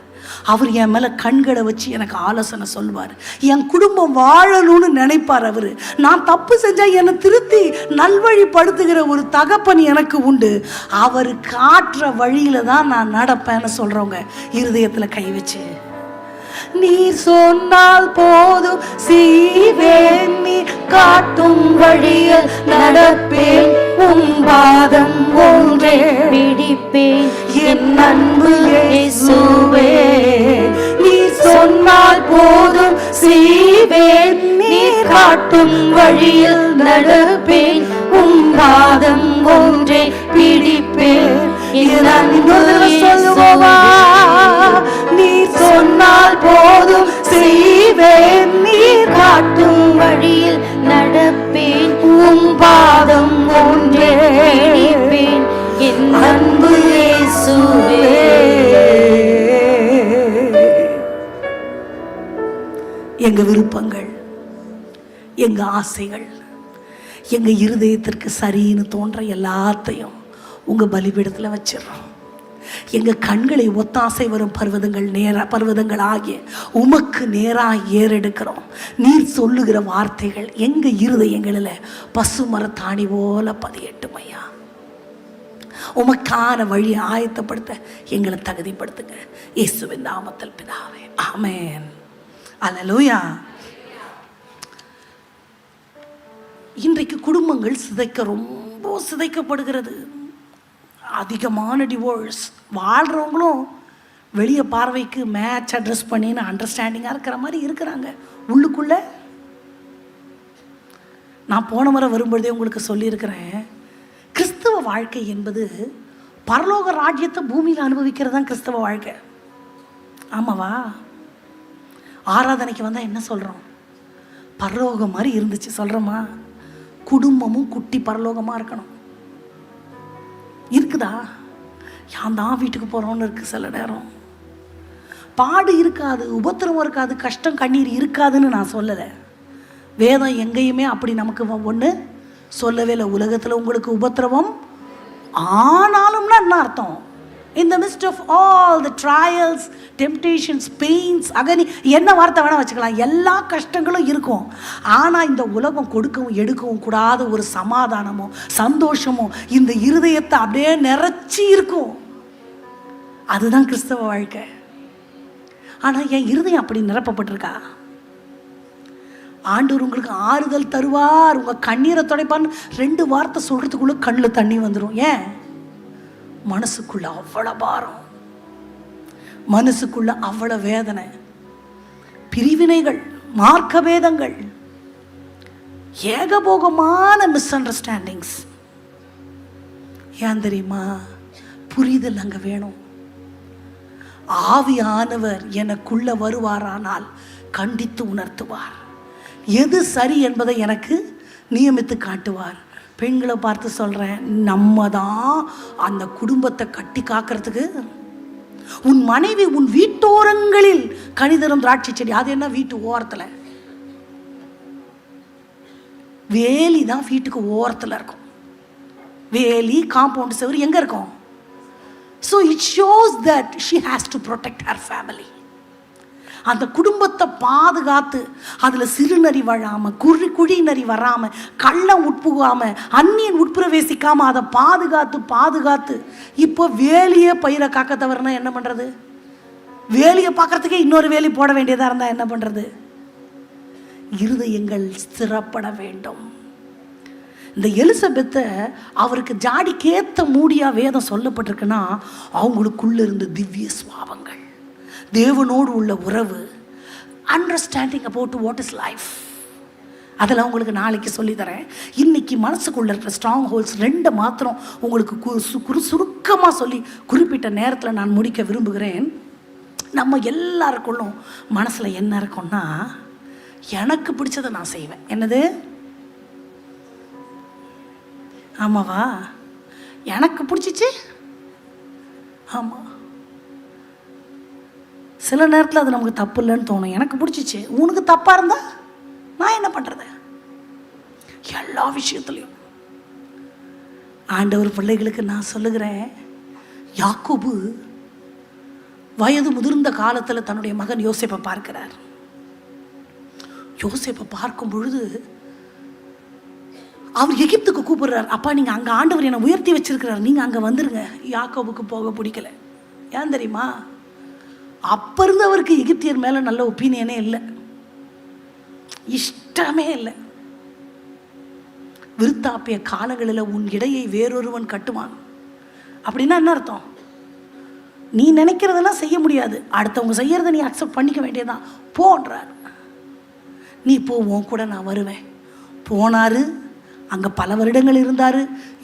அவர் என் மேலே கண்களை வச்சு எனக்கு ஆலோசனை சொல்வார். என் குடும்பம் வாழணும்னு நினைப்பார் அவர். நான் தப்பு செஞ்சால் என்னை திருத்தி நல்வழிப்படுத்துகிற ஒரு தகப்பன் எனக்கு உண்டு. அவர் காட்டுற வழியில தான் நான் நடப்பேன்னு சொல்கிறவங்க இருதயத்தில் கை வச்சு, நீர் சொன்னால் போதும் செய்வேன், நீர் காட்டும் வழியில் நடப்பேன், உம் பாதம் ஒன்றே பிடிப்பேன், என் அன்பு இயேசுவே. நீர் சொன்னால் போதும் செய்வேன், நீர் காட்டும் வழியில் நடப்பேன், உம் பாதம் ஒன்றே பிடிப்பேன், என் அன்பு இயேசுவே. நீர் சொன்னால் போதும் செய்வேன், நீர் காட்டும் வழியில் நடப்பேன், உம் பாதம் ஒன்றே பிடிப்பேன், என் அன்பு இயேசுவே. எங்க விருப்பங்கள், எங்க ஆசைகள், எங்க இருதயத்திற்கு சரின்னு தோன்ற எல்லாத்தையும் உங்க பலிபீடத்தில் வச்சிடறோம். எங்க கண்களை ஒத்தாசை வரும் பர்வதங்கள் ஆகிய உமக்கு நேராக ஏறெடுக்கிறோம். நீர் சொல்லுகிற வார்த்தைகள் எங்க இருதயங்களில் பசு மரத்தாணி போல பதியட்டும் ஐயா. உமக்கான வழி ஆயத்தப்படுத்த எங்களை தகுதிப்படுத்துங்க. இயேசுவின் நாமத்தில் பிதாவே, ஆமென். அல்லேலூயா. இன்றைக்கு குடும்பங்கள் ரொம்ப சிதைக்கப்படுகிறது. அதிகமான டிவோர்ஸ். வாழ்கிறவங்களும் வெளியே பார்வைக்கு மேட்ச் அட்ரஸ் பண்ணின்னு அண்டர்ஸ்டாண்டிங்காக இருக்கிற மாதிரி இருக்கிறாங்க. உள்ளுக்குள்ளே நான் போன முறை வரும்பொழுதே உங்களுக்கு சொல்லியிருக்கிறேன், கிறிஸ்தவ வாழ்க்கை என்பது பரலோக ராஜ்யத்தை பூமியில் அனுபவிக்கிறது தான் கிறிஸ்தவ வாழ்க்கை. ஆமாவா? ஆராதனைக்கு வந்தால் என்ன சொல்கிறோம்? பரலோகம் மாதிரி இருந்துச்சு சொல்கிறோமா? குடும்பமும் குட்டி பரலோகமாக இருக்கணும். இருக்குதா? யான் தான் வீட்டுக்கு போகிறோன்னு இருக்குது. சில நேரம் பாடு இருக்காது, உபத்திரவம் இருக்காது, கஷ்டம் கண்ணீர் இருக்காதுன்னு நான் சொல்லலை. வேதம் எங்கேயுமே அப்படி நமக்கு ஒன்று சொல்லவே இல்லை. உலகத்தில் உங்களுக்கு உபத்திரவம் ஆனாலும்னா என்ன அர்த்தம்? In the midst of all the trials, temptations, pains, agony, என்ன வார்த்தை வேணால் வச்சுக்கலாம், எல்லா கஷ்டங்களும் இருக்கும். ஆனால் இந்த உலகம் கொடுக்கவும் எடுக்கவும் கூடாத ஒரு சமாதானமோ சந்தோஷமோ இந்த இருதயத்தை அப்படியே நிறைச்சி இருக்கும். அதுதான் கிறிஸ்தவ வாழ்க்கை. ஆனால் என் இருதயம் அப்படி நிரப்பப்பட்டிருக்கா? ஆண்டவர் உங்களுக்கு ஆறுதல் தருவார், உங்கள் கண்ணீரை துடைப்பான்னு 2 வார்த்தை சொல்கிறதுக்குள்ளே கண்ணில் தண்ணி வந்துடும். ஏன்? மனசுக்குள்ள அவ்வளோ பாரம், மனசுக்குள்ள அவ்வளோ வேதனை, பிரிவினைகள், மார்க்க வேதங்கள், ஏகபோகமான மிஸ் அண்டர்ஸ்டாண்டிங்ஸ். ஏன் தெரியுமா? புரிதல் அங்கே வேணும். ஆவியானவர் எனக்குள்ள வருவாரானால் கண்டித்து உணர்த்துவார், எது சரி என்பதை எனக்கு நியமித்து காட்டுவார். பெண்களை பார்த்து சொல்கிறேன், நம்ம தான் அந்த குடும்பத்தை கட்டி காக்கிறதுக்கு. உன் மனைவி உன் வீட்டோரங்களில் கனிதரும் திராட்சை செடி. அது என்ன? வீட்டு ஓரத்தில். வேலி தான் வீட்டுக்கு ஓரத்தில் இருக்கும். வேலி, காம்பவுண்ட் செவரு எங்கே இருக்கும்? So it shows that she has to protect her family. அந்த குடும்பத்தை பாதுகாத்து அதில் சிறுநரி வராமல், குழி நரி வராமல், கள்ளம் உட்புகாமல், அந்நியன் உட்பிரவேசிக்காமல் அதை பாதுகாத்து இப்போ வேலியே பயிரை காக்க தவறுனா என்ன பண்ணுறது? வேலியை பார்க்கறதுக்கே இன்னொரு வேலி போட வேண்டியதாக இருந்தால் என்ன பண்ணுறது? இருதயங்கள் ஸ்திரப்பட வேண்டும். இந்த எலிசபெத்தை அவருக்கு ஜாடிக்கேற்ற மூடியா வேதம் சொல்லப்பட்டிருக்குன்னா, அவங்களுக்குள்ள இருந்த திவ்ய சுவாபங்கள், தேவனோடு உள்ள உறவு, understanding about what is life, அதெல்லாம் உங்களுக்கு நாளைக்கு சொல்லித்தரேன். இன்னைக்கு மனசுக்குள்ள இருக்கிற ஸ்ட்ராங் ஹோல்ஸ் 2 மாத்திரம் உங்களுக்கு சுருக்கமாக சொல்லி குறிப்பிட்ட நேரத்தில் நான் முடிக்க விரும்புகிறேன். நம்ம எல்லாருக்குள்ளும் மனசில் என்ன இருக்கும்னா, எனக்கு பிடிச்சதை நான் செய்வேன். என்னது? ஆமாவா? எனக்கு பிடிச்சிச்சு. ஆமாம், சில நேரத்தில் அது நமக்கு தப்பு இல்லைன்னு தோணும். எனக்கு பிடிச்சிச்சு, உனக்கு தப்பாக இருந்தால் நான் என்ன பண்ணுறது? எல்லா விஷயத்துலையும் ஆண்டவர் பிள்ளைகளுக்கு நான் சொல்லுகிறேன், யாக்கோபு வயது முதிர்ந்த காலத்தில் தன்னுடைய மகன் யோசேப்பை பார்க்கிறார். யோசேப்பை பார்க்கும் பொழுது அவர் எகிப்துக்கு கூப்பிடுறார். அப்பா, நீங்கள் அங்கே ஆண்டவர் என்னை உயர்த்தி வச்சிருக்கிறார், நீங்கள் அங்கே வந்துருங்க. யாக்கோபுக்கு போக பிடிக்கல. ஏன் தெரியுமா? அப்போ இருந்தவருக்கு எகிப்தியர் மேலே நல்ல ஒப்பீனியனே இல்லை, இஷ்டமே இல்லை. விருத்தாப்பிய காலங்களில் உன் இடையை வேறொருவன் கட்டுவான் அப்படின்னா என்ன அர்த்தம்? நீ நினைக்கிறதெல்லாம் செய்ய முடியாது, அடுத்தவங்க செய்யறதை நீ அக்செப்ட் பண்ணிக்க வேண்டியதான். போன்றார். நீ போவோம் கூட நான் வருவேன். போனாரு. அங்கே பல வருடங்கள் இருந்தார்.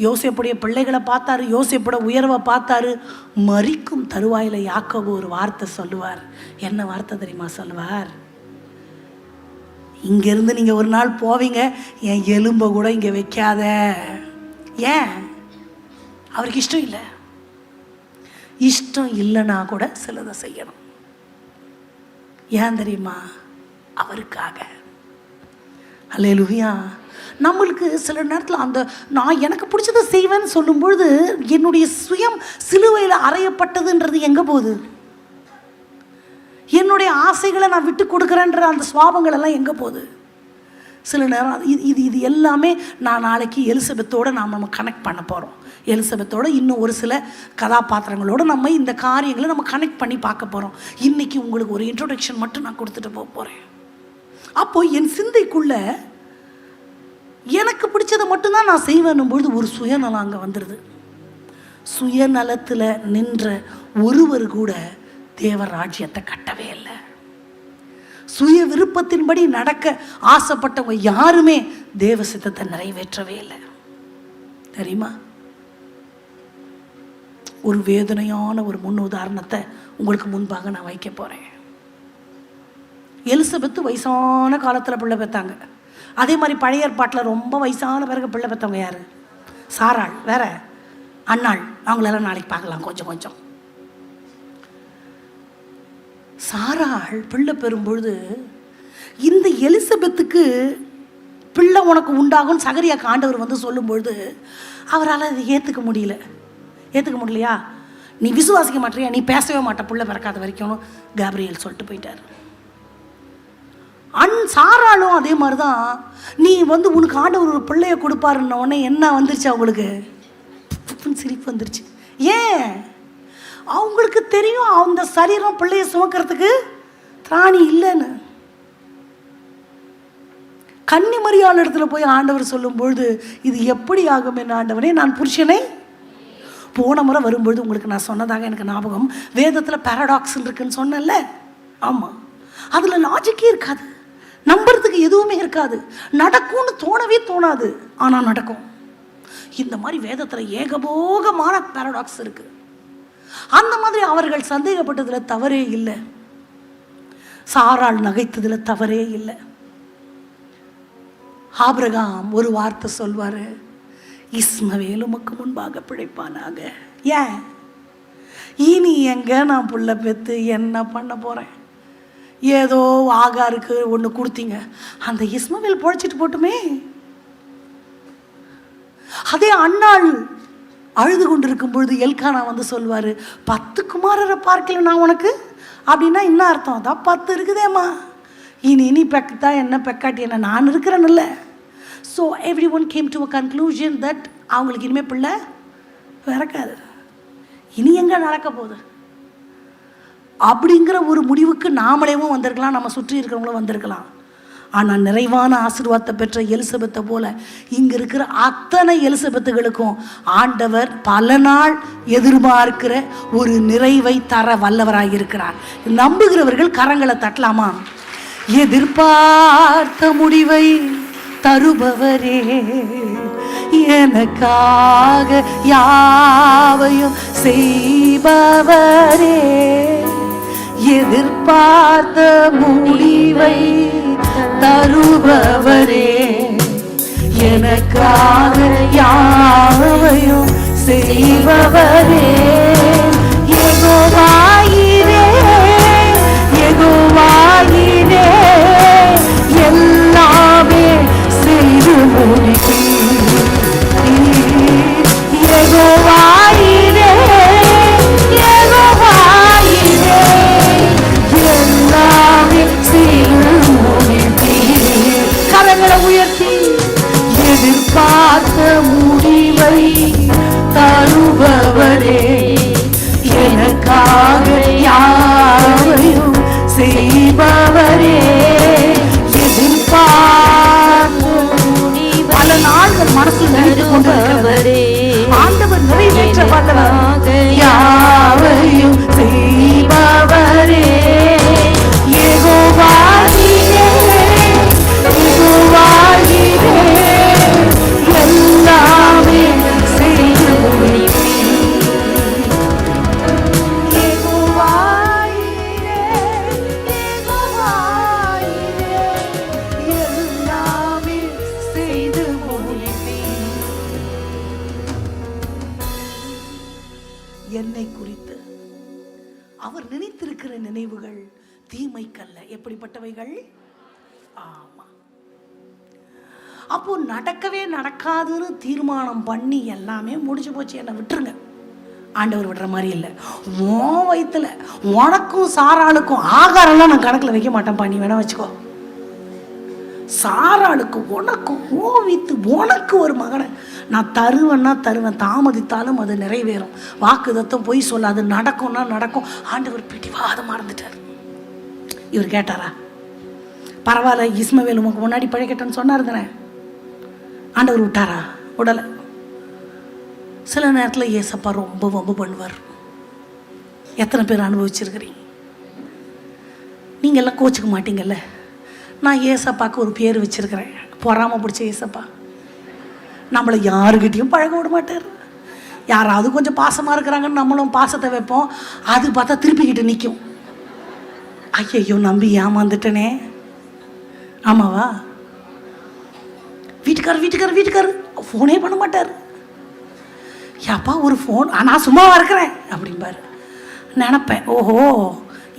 யோசேப்புடைய பிள்ளைகளை பார்த்தாரு, யோசேப்போட உயர்வை பார்த்தாரு. மரிக்கும் தருவாயில் யாக்கோபு ஒரு வார்த்தை சொல்லுவார். என்ன வார்த்தை தெரியுமா சொல்லுவார்? இங்கேருந்து நீங்கள் ஒரு நாள் போவீங்க, என் எலும்பை கூட இங்கே வைக்காத. ஏன்? அவருக்கு இஷ்டம் இல்லை. இஷ்டம் இல்லைன்னா கூட சிலதை செய்யணும். ஏன் தெரியுமா? அவருக்காக. அல்லேலூயா. நம்மளுக்கு சில நேரத்தில் அந்த நான் எனக்கு பிடிச்சதை செய்வேன்னு சொல்லும்பொழுது என்னுடைய சுயம் சிலுவையில் அறையப்பட்டதுன்றது எங்கே போகுது? என்னுடைய ஆசைகளை நான் விட்டு கொடுக்குறேன்ற அந்த சுவாபங்கள் எல்லாம் எங்கே போகுது? சில நேரம் இது எல்லாமே நான் நாளைக்கு எலிசபெத்தோடு நம்ம கனெக்ட் பண்ண போகிறோம். எலிசபெத்தோட இன்னும் ஒரு சில கதாபாத்திரங்களோடு நம்ம இந்த காரியங்களை நம்ம கனெக்ட் பண்ணி பார்க்க போகிறோம். இன்றைக்கி உங்களுக்கு ஒரு இன்ட்ரோடக்ஷன் மட்டும் நான் கொடுத்துட்டு போக போகிறேன். அப்போது என் சிந்தைக்குள்ளே எனக்கு பிடிச்சதை மட்டும்தான் நான் செய்வேன்னும் பொழுது ஒரு சுயநலம் அங்கே வந்துடுது. சுயநலத்தில் நின்ற ஒருவர் கூட தேவ ராஜ்யத்தை கட்டவே இல்லை. சுய விருப்பத்தின்படி நடக்க ஆசைப்பட்டவங்க யாருமே தேவ சித்தத்தை நிறைவேற்றவே இல்லை. தெரியுமா? ஒரு வேதனையான ஒரு முன் உதாரணத்தை உங்களுக்கு முன்பாக நான் வைக்க போகிறேன். எலிசபெத்து வயசான காலத்தில் பிள்ளை பெற்றாங்க. அதே மாதிரி பழைய ஏற்பாட்டில் ரொம்ப வயசான பிறகு பிள்ளை பெற்றவங்க யார்? சாராள், வேற அன்னாள். அவங்களெல்லாம் நாளைக்கு பார்க்கலாம் கொஞ்சம் கொஞ்சம். சாராள் பிள்ளை பெறும்பொழுது இந்த எலிசபெத்துக்கு பிள்ளை உனக்கு உண்டாகும் சகரியாக்கு ஆண்டவர் வந்து சொல்லும்பொழுது அவரால் அதை ஏற்றுக்க முடியலையா? நீ விசுவாசிக்க மாட்டியா, நீ பேசவே மாட்ட பிள்ளை பிறக்காத வரைக்கும் காப்ரியேல் சொல்லிட்டு போயிட்டார். சாராளும் அதே மாதிரி தான், நீ வந்து உனக்கு ஆண்டவர் ஒரு பிள்ளைய கொடுப்பாருன்ன உடனே என்ன வந்துருச்சு? அவங்களுக்கு சிரிப்பு வந்துருச்சு. ஏன்? அவங்களுக்கு தெரியும் அந்த சரீரம் பிள்ளைய சுமக்கிறதுக்கு திராணி இல்லைன்னு. கன்னிமரியாள் இடத்துல போய் ஆண்டவர் சொல்லும் பொழுது இது எப்படி ஆகும் என்ன ஆண்டவனே, நான் புருஷனை போன முறை வரும்பொழுது உங்களுக்கு நான் சொன்னதாக எனக்கு ஞாபகம். வேதத்தில் பேரடாக்ஸ் இருக்குன்னு சொன்னேன்ல. ஆமாம், அதில் லாஜிக்கே இருக்காது, நம்புறதுக்கு எதுவுமே இருக்காது, நடக்கும்னு தோணவே தோணாது, ஆனால் நடக்கும். இந்த மாதிரி வேதத்தில் ஏகபோகமான பேரடாக்ஸ் இருக்கு. அந்த மாதிரி அவர்கள் சந்தேகப்பட்டதில் தவறே இல்லை, சாராள் நகைத்ததில் தவறே இல்லை. ஆபிரகாம் ஒரு வார்த்தை சொல்வாரு, இஸ்மவேல் உமக்கு முன்பாக பிழைப்பானாக. ஏன்? இனி எங்க நான் புள்ள பெற்று என்ன பண்ண போறேன்? ஏதோ ஆகாருக்கு ஒன்று கொடுத்தீங்க, அந்த இஸ்மவேல் பொழைச்சிட்டு போட்டுமே. அதே அன்னாள் அழுது கொண்டு இருக்கும் பொழுது எல்கானா வந்து சொல்வாரு, 10 குமாரரை பார்க்கல நான் உனக்கு அப்படின்னா என்ன அர்த்தம்? அதான் 10 இருக்குதேம்மா, இனி பெக்கத்தா என்ன பெக்காட்டி என்ன, நான் இருக்கிறேன்னு இல்லை. So every one came to a conclusion that அவங்களுக்கு இனிமேல் பிள்ளை பிறக்காது, இனி எங்கே நடக்க போகுது அப்படிங்கிற ஒரு முடிவுக்கு நாமளேவும் வந்திருக்கலாம், நம்ம சுற்றி இருக்கிறவங்களும் வந்திருக்கலாம். ஆனால் நிறைவான ஆசீர்வாதத்தை பெற்ற எலிசபெத்தை போல இங்கே இருக்கிற அத்தனை எலிசபெத்துகளுக்கும் ஆண்டவர் பல நாள் எதிர்பார்க்கிற ஒரு நிறைவை தர வல்லவராக இருக்கிறார். நம்புகிறவர்கள் கரங்களை தட்டலாமா? எதிர்பார்த்த முடிவை தருபவரே, எனக்காக யாவையும் செய்பவரே, எதிர்பார்த்த முடிவை தருபவரே, எனக்காக யாவையும் செய்பவரே, யெகோவாயிரே யெகோவாயிரே, எல்லாமே செய்து முடிப்பீர். யெகோவாயிரே யெகோவாயிரே, எல்லாமே செய்து முடிப்பீர். கரங்களை உயர்த்தி எதிர்பார்த்த முடிவை தருபவரே, எனக்காக யாவையும் செய்பவரே, பல நாள்கள் மனசில் நினைத்துக் கொண்டிருக்கிறவரே, ஆண்டவர் நிறைவேற்ற வல்லவர், யாவையும் செய்பவரே, யெகோவாயிரே யெகோவாயிரே, எல்லாமே செய்து முடிப்பீர். யெகோவாயிரே யெகோவாயிரே, எல்லாமே செய்து முடிப்பீர். என்னை குறித்து அவர் நினைத்திருக்கிற நினைவுகள் தீமைக்கல்ல. எப்படிப்பட்டவைகள்? ஆமா. அப்போ நடக்கவே நடக்காதுன்னு தீர்மானம் பண்ணி எல்லாமே முடிச்சு போச்சு, என்னை விட்டுருங்க. ஆண்டவர் விடுற மாதிரி இல்லை. உன் வயிற்றுல உனக்கும் சாராளுக்கும் ஆகாரம்லாம் நான் கணக்கில் வைக்க மாட்டேன்ப்பா, நீ வேணா வச்சுக்கோ. சாராளுக்கு உனக்கும் ஓவித்து உனக்கு ஒரு மகனை நான் தருவேன்னா தருவேன், தாமதித்தாலும் அது நிறைவேறும். வாக்குதத்தம் பொய் சொல்ல, அது நடக்கும்னா நடக்கும். ஆண்டவர் பிடிவாதமாக இருந்துட்டார். இவர் கேட்டாரா? பரவாயில்ல, இஸ்மவேல் உமக்கு முன்னாடி பழைக்கட்டன்னு சொன்னார் தானே, ஆண்டவர் விட்டாரா? விடலை. சில நேரத்தில் ஏசப்பா ரொம்ப வம்பு பண்ணுவார். எத்தனை பேர் அனுபவிச்சிருக்கிறீங்க? நீங்கள்லாம் கோச்சிக்க மாட்டீங்கல்ல. நான் ஏசப்பாக்கு ஒரு பேர் வச்சிருக்கிறேன், பொறாம பிடிச்ச ஏசப்பா. நம்மளை யாருக்கிட்டையும் பழக விட மாட்டார். யாராவது கொஞ்சம் பாசமாக இருக்கிறாங்கன்னு நம்மளும் பாசத்தை வைப்போம், அது பார்த்தா திருப்பிக்கிட்டு நிற்கும். ஐயையோ நம்பி ஏமாந்துட்டனே. ஆமாவா? வீட்டுக்காரர் ஃபோனே பண்ண மாட்டார். ஏப்பா ஒரு ஃபோன், நான் சும்மாவா இருக்கிறேன் அப்படிம்பாரு. நினப்பேன், ஓஹோ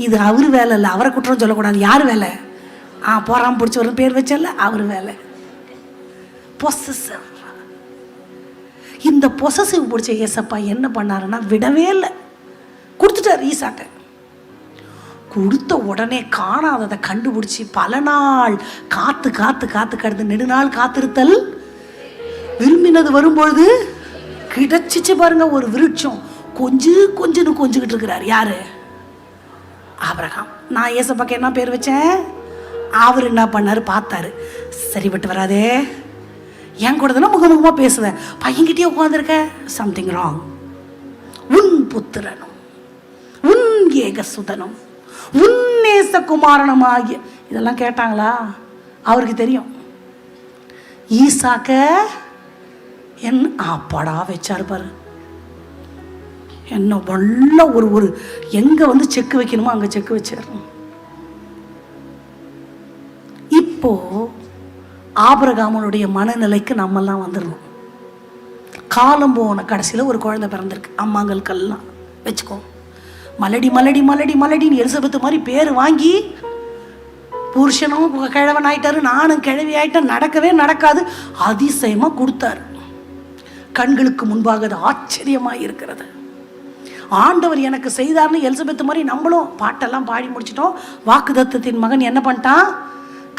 இது அவர் வேலை இல்லை, அவரை குற்றம் சொல்லக்கூடாது. யார் வேலை? போறாமல் பிடிச்சி ஒரு பேர் வச்சல, அவர் வேலை. பொசசிவ். இந்த பொசசிவ் பிடிச்ச ஏசப்பா என்ன பண்ணாருன்னா விடவே இல்லை, கொடுத்துட்டார் ஈசாக்க. கொடுத்த உடனே காணாததை கண்டுபிடிச்சி பல நாள் காத்து காத்து காத்து கடந்து நெடுநாள் காத்திருத்தல் விரும்பினது வரும்பொழுது கிடைச்சிச்சு பாருங்க. ஒரு விருட்சம் கொஞ்சுன்னு கொஞ்சிக்கிட்டு இருக்கிறார். யாரு? ஆபிரகாம். நான் ஏசப்பாக்கு என்ன பேர் வச்சேன்? அவர் என்ன பண்ணாரு பார்த்தாரு, சரிப்பட்டு வராதே, என் கூட தானே முகமுகமாக பேசுவேன், பையன்கிட்டயே உட்காந்துருக்க, சம்திங் ராங். உன் புத்திரனும் உன் ஏகசுதனும் உன்னேசகுமாரனுமாகிய, இதெல்லாம் கேட்டாங்களா? அவருக்கு தெரியும். ஈசாக்க என்ன அப்பாடா வச்சாரு பாரு. என்ன வல்ல ஒரு எங்க வந்து செக்கு வைக்கணுமோ அங்க செக்கு வச்சாரு. இப்போ ஆபிரகாமனுடைய மனநிலைக்கு நம்மெல்லாம் வந்துடணும். காலம் போன கடைசியில் ஒரு குழந்தை பிறந்திருக்கு, அம்மாங்களுக்கெல்லாம் வச்சுக்கோ. மலடி மலடி மலடி மலடின்னு எலிசபெத்து மாதிரி பேர் வாங்கி புருஷனும் கிழவன் ஆயிட்டாரு, நானும் கிழவி ஆயிட்டேன், நடக்கவே நடக்காது, அதிசயமாக கொடுத்தாரு. கண்களுக்கு முன்பாக அது ஆச்சரியமாக இருக்கிறது. ஆண்டவர் எனக்கு செய்தார்னு எலிசபெத்து மாதிரி நம்மளும் பாட்டெல்லாம் பாடி முடிச்சிட்டோம். வாக்குதத்தத்தின் மகன் என்ன பண்ணிட்டான்?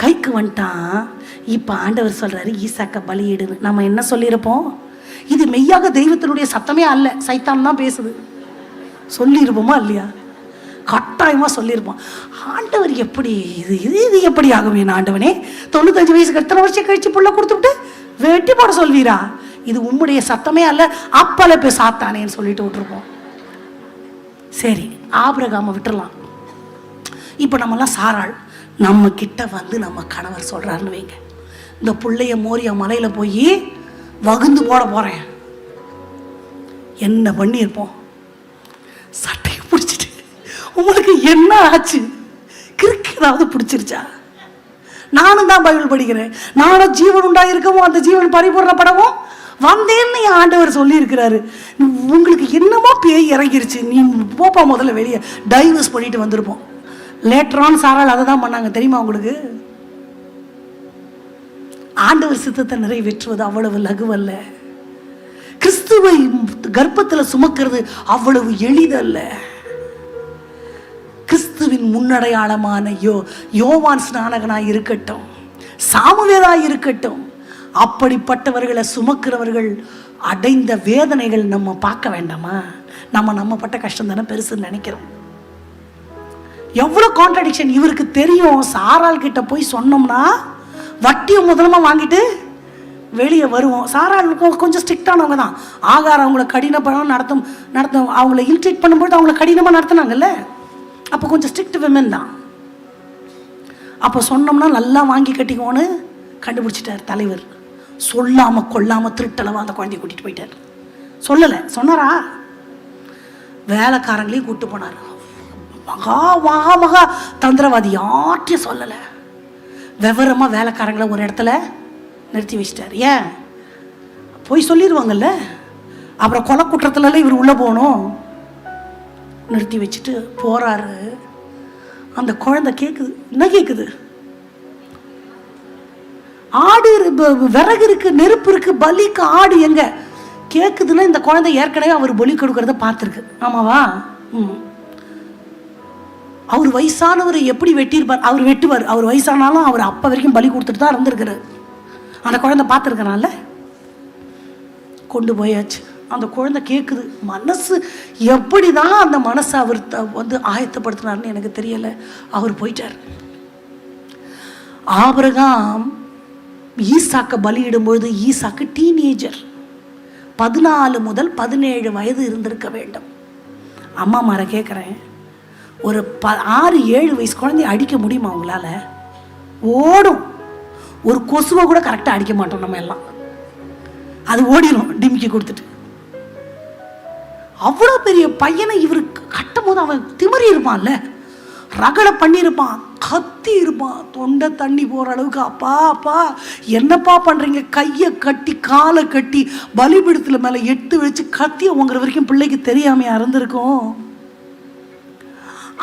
கைக்கு வந்துட்டான். இப்போ ஆண்டவர் சொல்கிறாரு ஈசாக்க பலியிடுன்னு. நம்ம என்ன சொல்லியிருப்போம்? இது மெய்யாக தெய்வத்தினுடைய சத்தமே அல்ல, சைத்தான் தான் பேசுது. சொல்லியிருப்போமா இல்லையா? கட்டாயமாக சொல்லியிருப்போம். ஆண்டவர் எப்படி இது எப்படி ஆகும்? என் ஆண்டவனே 95 வயசுக்கு எத்தனை வருஷம் கழிச்சு புள்ள கொடுத்துட்டு வெட்டி போட சொல்வீரா? இது உம்முடைய சத்தமே அல்ல, அப்பல போய் சாத்தானேன்னு சொல்லிட்டு விட்டுருப்போம். சரி, ஆபிரகாமை விட்டுறலாம். இப்போ நம்மலாம் சாராள், நம்ம கிட்ட வந்து நம்ம கணவர் சொல்கிறாருன்னு வைங்க, இந்த பிள்ளைய மோரியா மலையில் போய் வகுந்து போட போகிறேன், என்ன பண்ணியிருப்போம்? சட்டையை பிடிச்சிட்டு உங்களுக்கு என்ன ஆச்சு? கிறுக்கு ஏதாவது பிடிச்சிருச்சா? நானும் தான் பைபிள் படிக்கிறேன், நானும் ஜீவன் உண்டாயிருக்கவும் அந்த ஜீவன் பரிபூரணப்படவும் வந்தேன்னு என் ஆண்டவர் சொல்லியிருக்கிறாரு. உங்களுக்கு என்னமோ பேய் இறங்கிருச்சு, நீ போப்பா முதல்ல வெளியே, டைவர்ஸ் பண்ணிட்டு வந்திருப்போம். லேட்டரான் சாரால் அதை தான் பண்ணாங்க, தெரியுமா உங்களுக்கு? ஆண்டவர் சித்தத்தை நிறைவேற்றுவது அவ்வளவு லகுவல்ல. கிறிஸ்துவை கர்ப்பத்தில் சுமக்கிறது அவ்வளவு எளிதல்ல. கிறிஸ்துவின் முன்னடையாளமான யோவான் ஸ்நானகனாய் இருக்கட்டும், சாமுவேலாய் இருக்கட்டும், அப்படிப்பட்டவர்களை சுமக்கிறவர்கள் அடைந்த வேதனைகள் நம்ம பார்க்க வேண்டாமா? நம்ம பட்ட கஷ்டம் தானே பெருசுன்னு நினைக்கிறோம். எவ்வளோ கான்ட்ரடிக்ஷன் இவருக்கு தெரியும். சாரால் கிட்ட போய் சொன்னோம்னா வட்டியை முதலமா வாங்கிட்டு வெளியே வருவோம். சாரால் கொஞ்சம் ஸ்ட்ரிக்டானவங்க தான். ஆகார் அவங்கள கடினப்படம் நடத்தும் அவங்கள இல்ட்ரீட் பண்ணும்போது அவங்கள கடினமாக நடத்தினாங்கல்ல, அப்போ கொஞ்சம் ஸ்ட்ரிக்ட் விமன் தான். அப்போ சொன்னோம்னா நல்லா வாங்கி கட்டிக்கோன்னு கண்டுபிடிச்சிட்டார் தலைவர். சொல்லாமல் கொல்லாமல் திருட்டளவா அந்த குழந்தைய கூட்டிகிட்டு போயிட்டார். சொல்லலை, சொன்னாரா? வேலைக்காரங்களையும் கூப்பிட்டு போனார். மகா தந்திரவாதி, யார்ட்டையும் சொல்லலை. விவரமாக வேலைக்காரங்களை ஒரு இடத்துல நிறுத்தி வச்சிட்டார். ஏன்? போய் சொல்லிடுவாங்கல்ல, அப்புறம் கொலை குற்றத்துலலாம் இவர் உள்ளே போகணும். நிறுத்தி வச்சுட்டு போகிறாரு. அந்த குழந்தை கேட்குது. என்ன கேட்குது? ஆடு விறகு இருக்கு, நெருப்பு இருக்கு, பலிக்கு ஆடு எங்க கேட்குதுன்னா இந்த குழந்தை ஏற்கனவே அவர் பலி கொடுக்கறத பார்த்துருக்கு. ஆமாவா? அவர் வயசானவர் எப்படி வெட்டியிருப்பார்? அவர் வெட்டுவார். அவர் வயசானாலும் அவர் அப்போ வரைக்கும் பலி கொடுத்துட்டு தான் இருந்திருக்கிறார். அந்த குழந்தை பார்த்துருக்கனால கொண்டு போயாச்சு. அந்த குழந்தை கேட்குது. மனசு எப்படி தான் அந்த மனசை அவர் வந்து ஆயத்தப்படுத்தினார்னு எனக்கு தெரியலை. அவர் போயிட்டார். ஆபிரகாம் ஈசாக்க பலியிடும்பொழுது ஈசாக்கு டீனேஜர், 14 முதல் 17 வயது இருந்திருக்க வேண்டும். அம்மா மாரை கேட்குறேன், ஒரு 6-7 வயசு குழந்தைய அடிக்க முடியுமா உங்களால்? ஓடும். ஒரு கொசுவை கூட கரெக்டாக அடிக்க மாட்டோம் நம்ம எல்லாம். அது ஓடிடும் டிமிக்கி கொடுத்துட்டு. அவ்வளோ பெரிய பையனை இவருக்கு கட்டும் போது அவன் திமிரி இருப்பான்ல, ரகலை பண்ணியிருப்பான், கத்தி இருப்பான், தொண்டை தண்ணி போகிற அளவுக்கு. அப்பா அப்பா என்னப்பா பண்ணுறீங்க? கையை கட்டி காலை கட்டி பலிபீடத்தில் மேலே எட்டு வச்சு கத்தியை உங்கிற வரைக்கும் பிள்ளைக்கு தெரியாமையா இருந்திருக்கும்.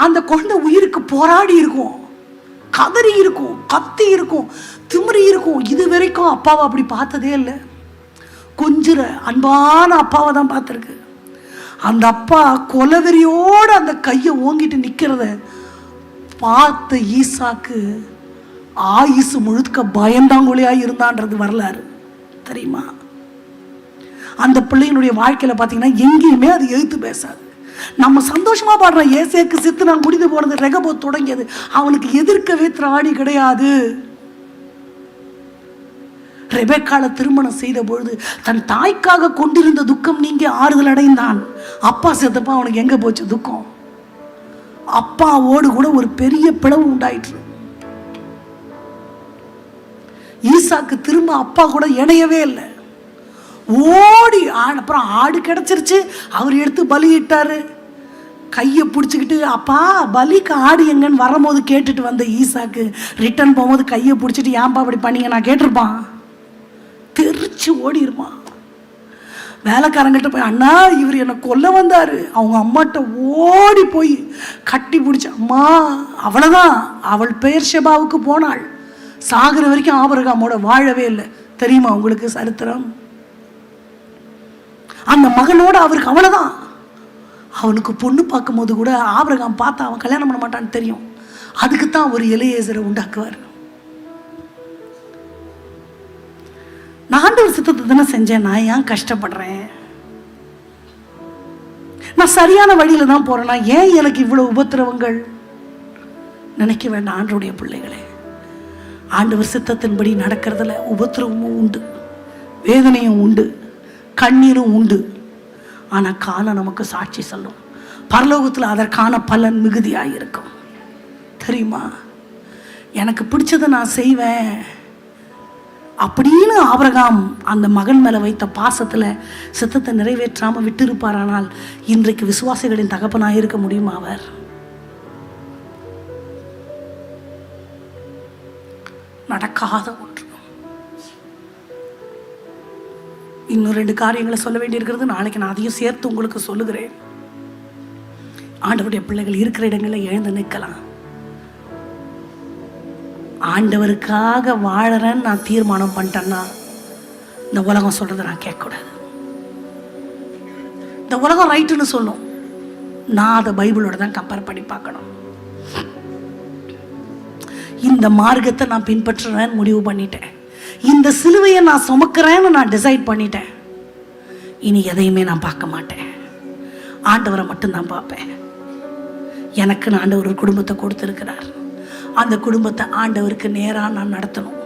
அந்த குழந்தை உயிருக்கு போராடி இருக்கும், கதறி இருக்கும், கத்தி இருக்கும், திமிரி இருக்கும். இது வரைக்கும் அப்பாவை அப்படி பார்த்ததே இல்லை. கொஞ்சிற அன்பான அப்பாவை தான் பார்த்துருக்கு. அந்த அப்பா கொலவெறியோடு அந்த கையை ஓங்கிட்டு நிற்கிறத பார்த்த ஈசாக்கு ஆயுசு முழுக்க பயந்தாங்கொழியாக இருந்தான்றது வரலாறு தெரியுமா? அந்த பிள்ளையினுடைய வாழ்க்கையில் பார்த்தீங்கன்னா எங்கேயுமே அது எழுத்து பேசாது. நம்ம சந்தோஷமாக பாடுறோம், ஏசேக்கு சித்து நான் முடிந்து போனது ரெகபோத் தொடங்கியது. அவனுக்கு எதிர்க்கவே திராணி கிடையாது. ரெபெக்காளை திருமணம் செய்த பொழுது தன் தாய்க்காக கொண்டிருந்த துக்கம் நீங்க ஆறுதல் அடைந்தான். அப்பா செத்தப்பா அவனுக்கு எங்க போச்சு துக்கம்? அப்பாவோடு கூட ஒரு பெரிய பிளவு உண்டாயிற்று. ஈசாக்கு திரும்ப அப்பா கூட இணையவே இல்லை. ஓடி அப்புறம் ஆடு கிடைச்சிருச்சு, அவர் எடுத்து பலியிட்டாரு. கையை பிடிச்சிக்கிட்டு அப்பா பலிக்கு ஆடு எங்கன்னு வரும்போது கேட்டுட்டு வந்த ஈசாக்கு ரிட்டர்ன் போகும்போது கையை பிடிச்சிட்டு ஏன்பா அப்படி பண்ணீங்க நான் கேட்டிருப்பான். தெரிச்சு ஓடி இருப்பான். வேலைக்காரங்கிட்ட போய் அண்ணா இவர் என்னை கொல்ல வந்தாரு, அவங்க அம்மாட்ட ஓடி போய் கட்டி பிடிச்ச அம்மா. அவ்வளோதான், அவள் பெயர் ஷெபாவுக்கு போனாள். சாகிற வரைக்கும் ஆபிரகாமோட வாழவே இல்லை. தெரியுமா உங்களுக்கு சரித்திரம்? அந்த மகனோட அவருக்கு அவ்வளோதான். அவனுக்கு பொண்ணு பார்க்கும் போது கூட ஆபிரகாம் பார்த்தா அவன் கல்யாணம் பண்ண மாட்டான்னு தெரியும். அதுக்குத்தான் ஒரு எலியேசரை உண்டாக்குவார். நான் ஆண்டவர் சித்தத்தை தானே செஞ்சேன், நான் ஏன் கஷ்டப்படுறேன்? நான் சரியான வழியில தான் போறேன்னா ஏன் எனக்கு இவ்வளவு உபத்திரவங்கள்? நினைக்க வேண்டாம் ஆண்டவருடைய பிள்ளைகளே. ஆண்டவர் சித்தத்தின்படி நடக்கிறதுல உபத்திரவமும் உண்டு, வேதனையும் உண்டு, கண்ணீரும் உண்டு. ஆனா காலம் நமக்கு சாட்சி சொல்லும். பரலோகத்தில் அதற்கான பலன் மிகுதியாக இருக்கும். தெரியுமா? எனக்கு பிடிச்சதை நான் செய்வேன் அப்படின்னு ஆபிரகாம் அந்த மகன் மேல வைத்த பாசத்துல சித்தத்தை நிறைவேற்றாம விட்டு இருப்பாரானால் இன்றைக்கு விசுவாசிகளின் தகப்பனாக இருக்க முடியுமா? அவர் நடக்காத ஒன்று. இன்னும் 2 காரியங்களை சொல்ல வேண்டியிருக்கிறது. நாளைக்கு நான் அதையும் சேர்த்து உங்களுக்கு சொல்லுகிறேன். ஆண்டவருடைய பிள்ளைகள் இருக்கிற இடங்களில் எழுந்து நிற்கலாம். ஆண்டவருக்காக வாழறேன்னு நான் தீர்மானம் பண்ணிட்டேன்னா இந்த உலகம் சொல்றதை நான் கேட்கக்கூடாது. இந்த உலகம் ரைட்டுன்னு சொல்லும், நான் அதை பைபிளோட தான் கம்பேர் பண்ணி பார்க்கணும். இந்த மார்க்கத்தை நான் பின்பற்றுறேன்னு முடிவு பண்ணிட்டேன். இந்த சிலுவையை நான் சுமக்கிறேன்னு நான் டிசைட் பண்ணிட்டேன். இனி எதையுமே நான் பார்க்க மாட்டேன், ஆண்டவரை மட்டும்தான் பார்ப்பேன். எனக்கு ஆண்டவர் ஒரு குடும்பத்தை கொடுத்துருக்கிறார். அந்த குடும்பத்தை ஆண்டவருக்கு நேராக நான் நடத்தணும்.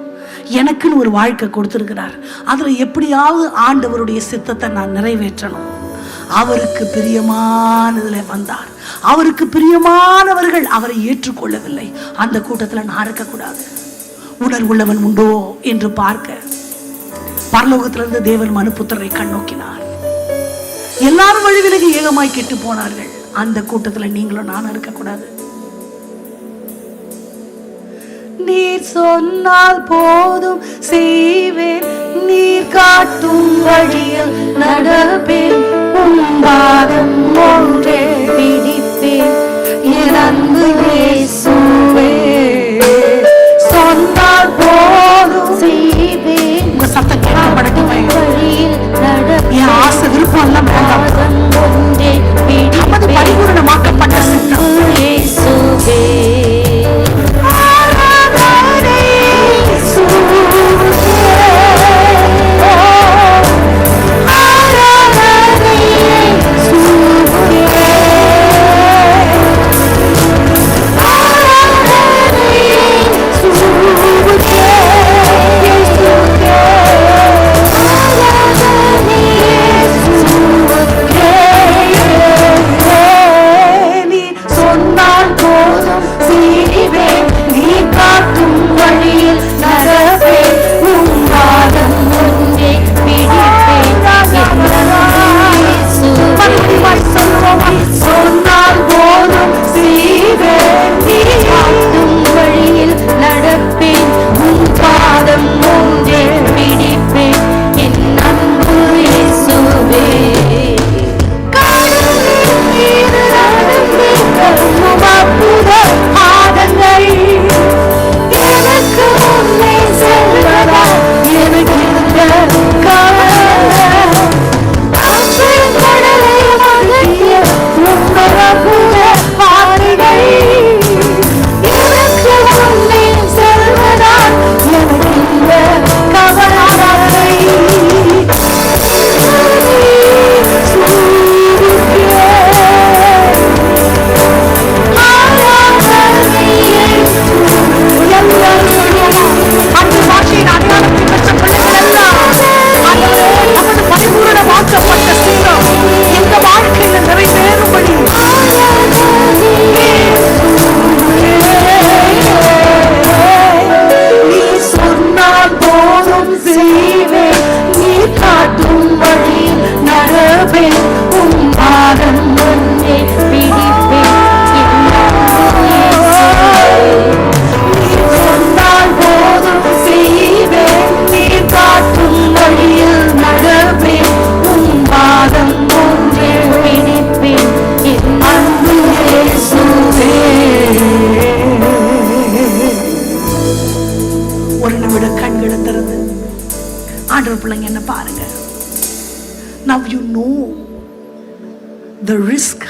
எனக்குன்னு ஒரு வாழ்க்கை கொடுத்துருக்கிறார். அதில் எப்படியாவது ஆண்டவருடைய சித்தத்தை நான் நிறைவேற்றணும். அவருக்கு பிரியமானதில் வந்தார். அவருக்கு பிரியமானவர்கள் அவரை ஏற்றுக்கொள்ளவில்லை. அந்த கூட்டத்தில் நான் இருக்கக்கூடாது. உணர்வுள்ளவன் உண்டோ என்று பார்க்க பரலோகத்திலிருந்து தேவன் மனுபுத்திரரை கண்ணோக்கினார். எல்லாரும் வழிவிலகி ஏகமாய் கெட்டு போனார்கள். அந்த கூட்டத்தில் நீங்களும் நானும் இருக்கக்கூடாது. நீர் சொன்னால் போதும் செய்வேன், நீர் காட்டும் வழியில் நடப்பேன், உம்பாதம் ஒன்றே பிடிப்பேன், என் அன்பு இயேசுவே. சொன்னால் போதும் செய்வேன், உங்க சத்தம் கேட்க மாட்டேங்குது. வழியில் நடப்பேன், என் ஆசை விருப்பம் எல்லாம் வேண்டாம், ஒன்றே நமது பரிபூரணமாக்கப்பட்ட சித்தம் இயேசுவே.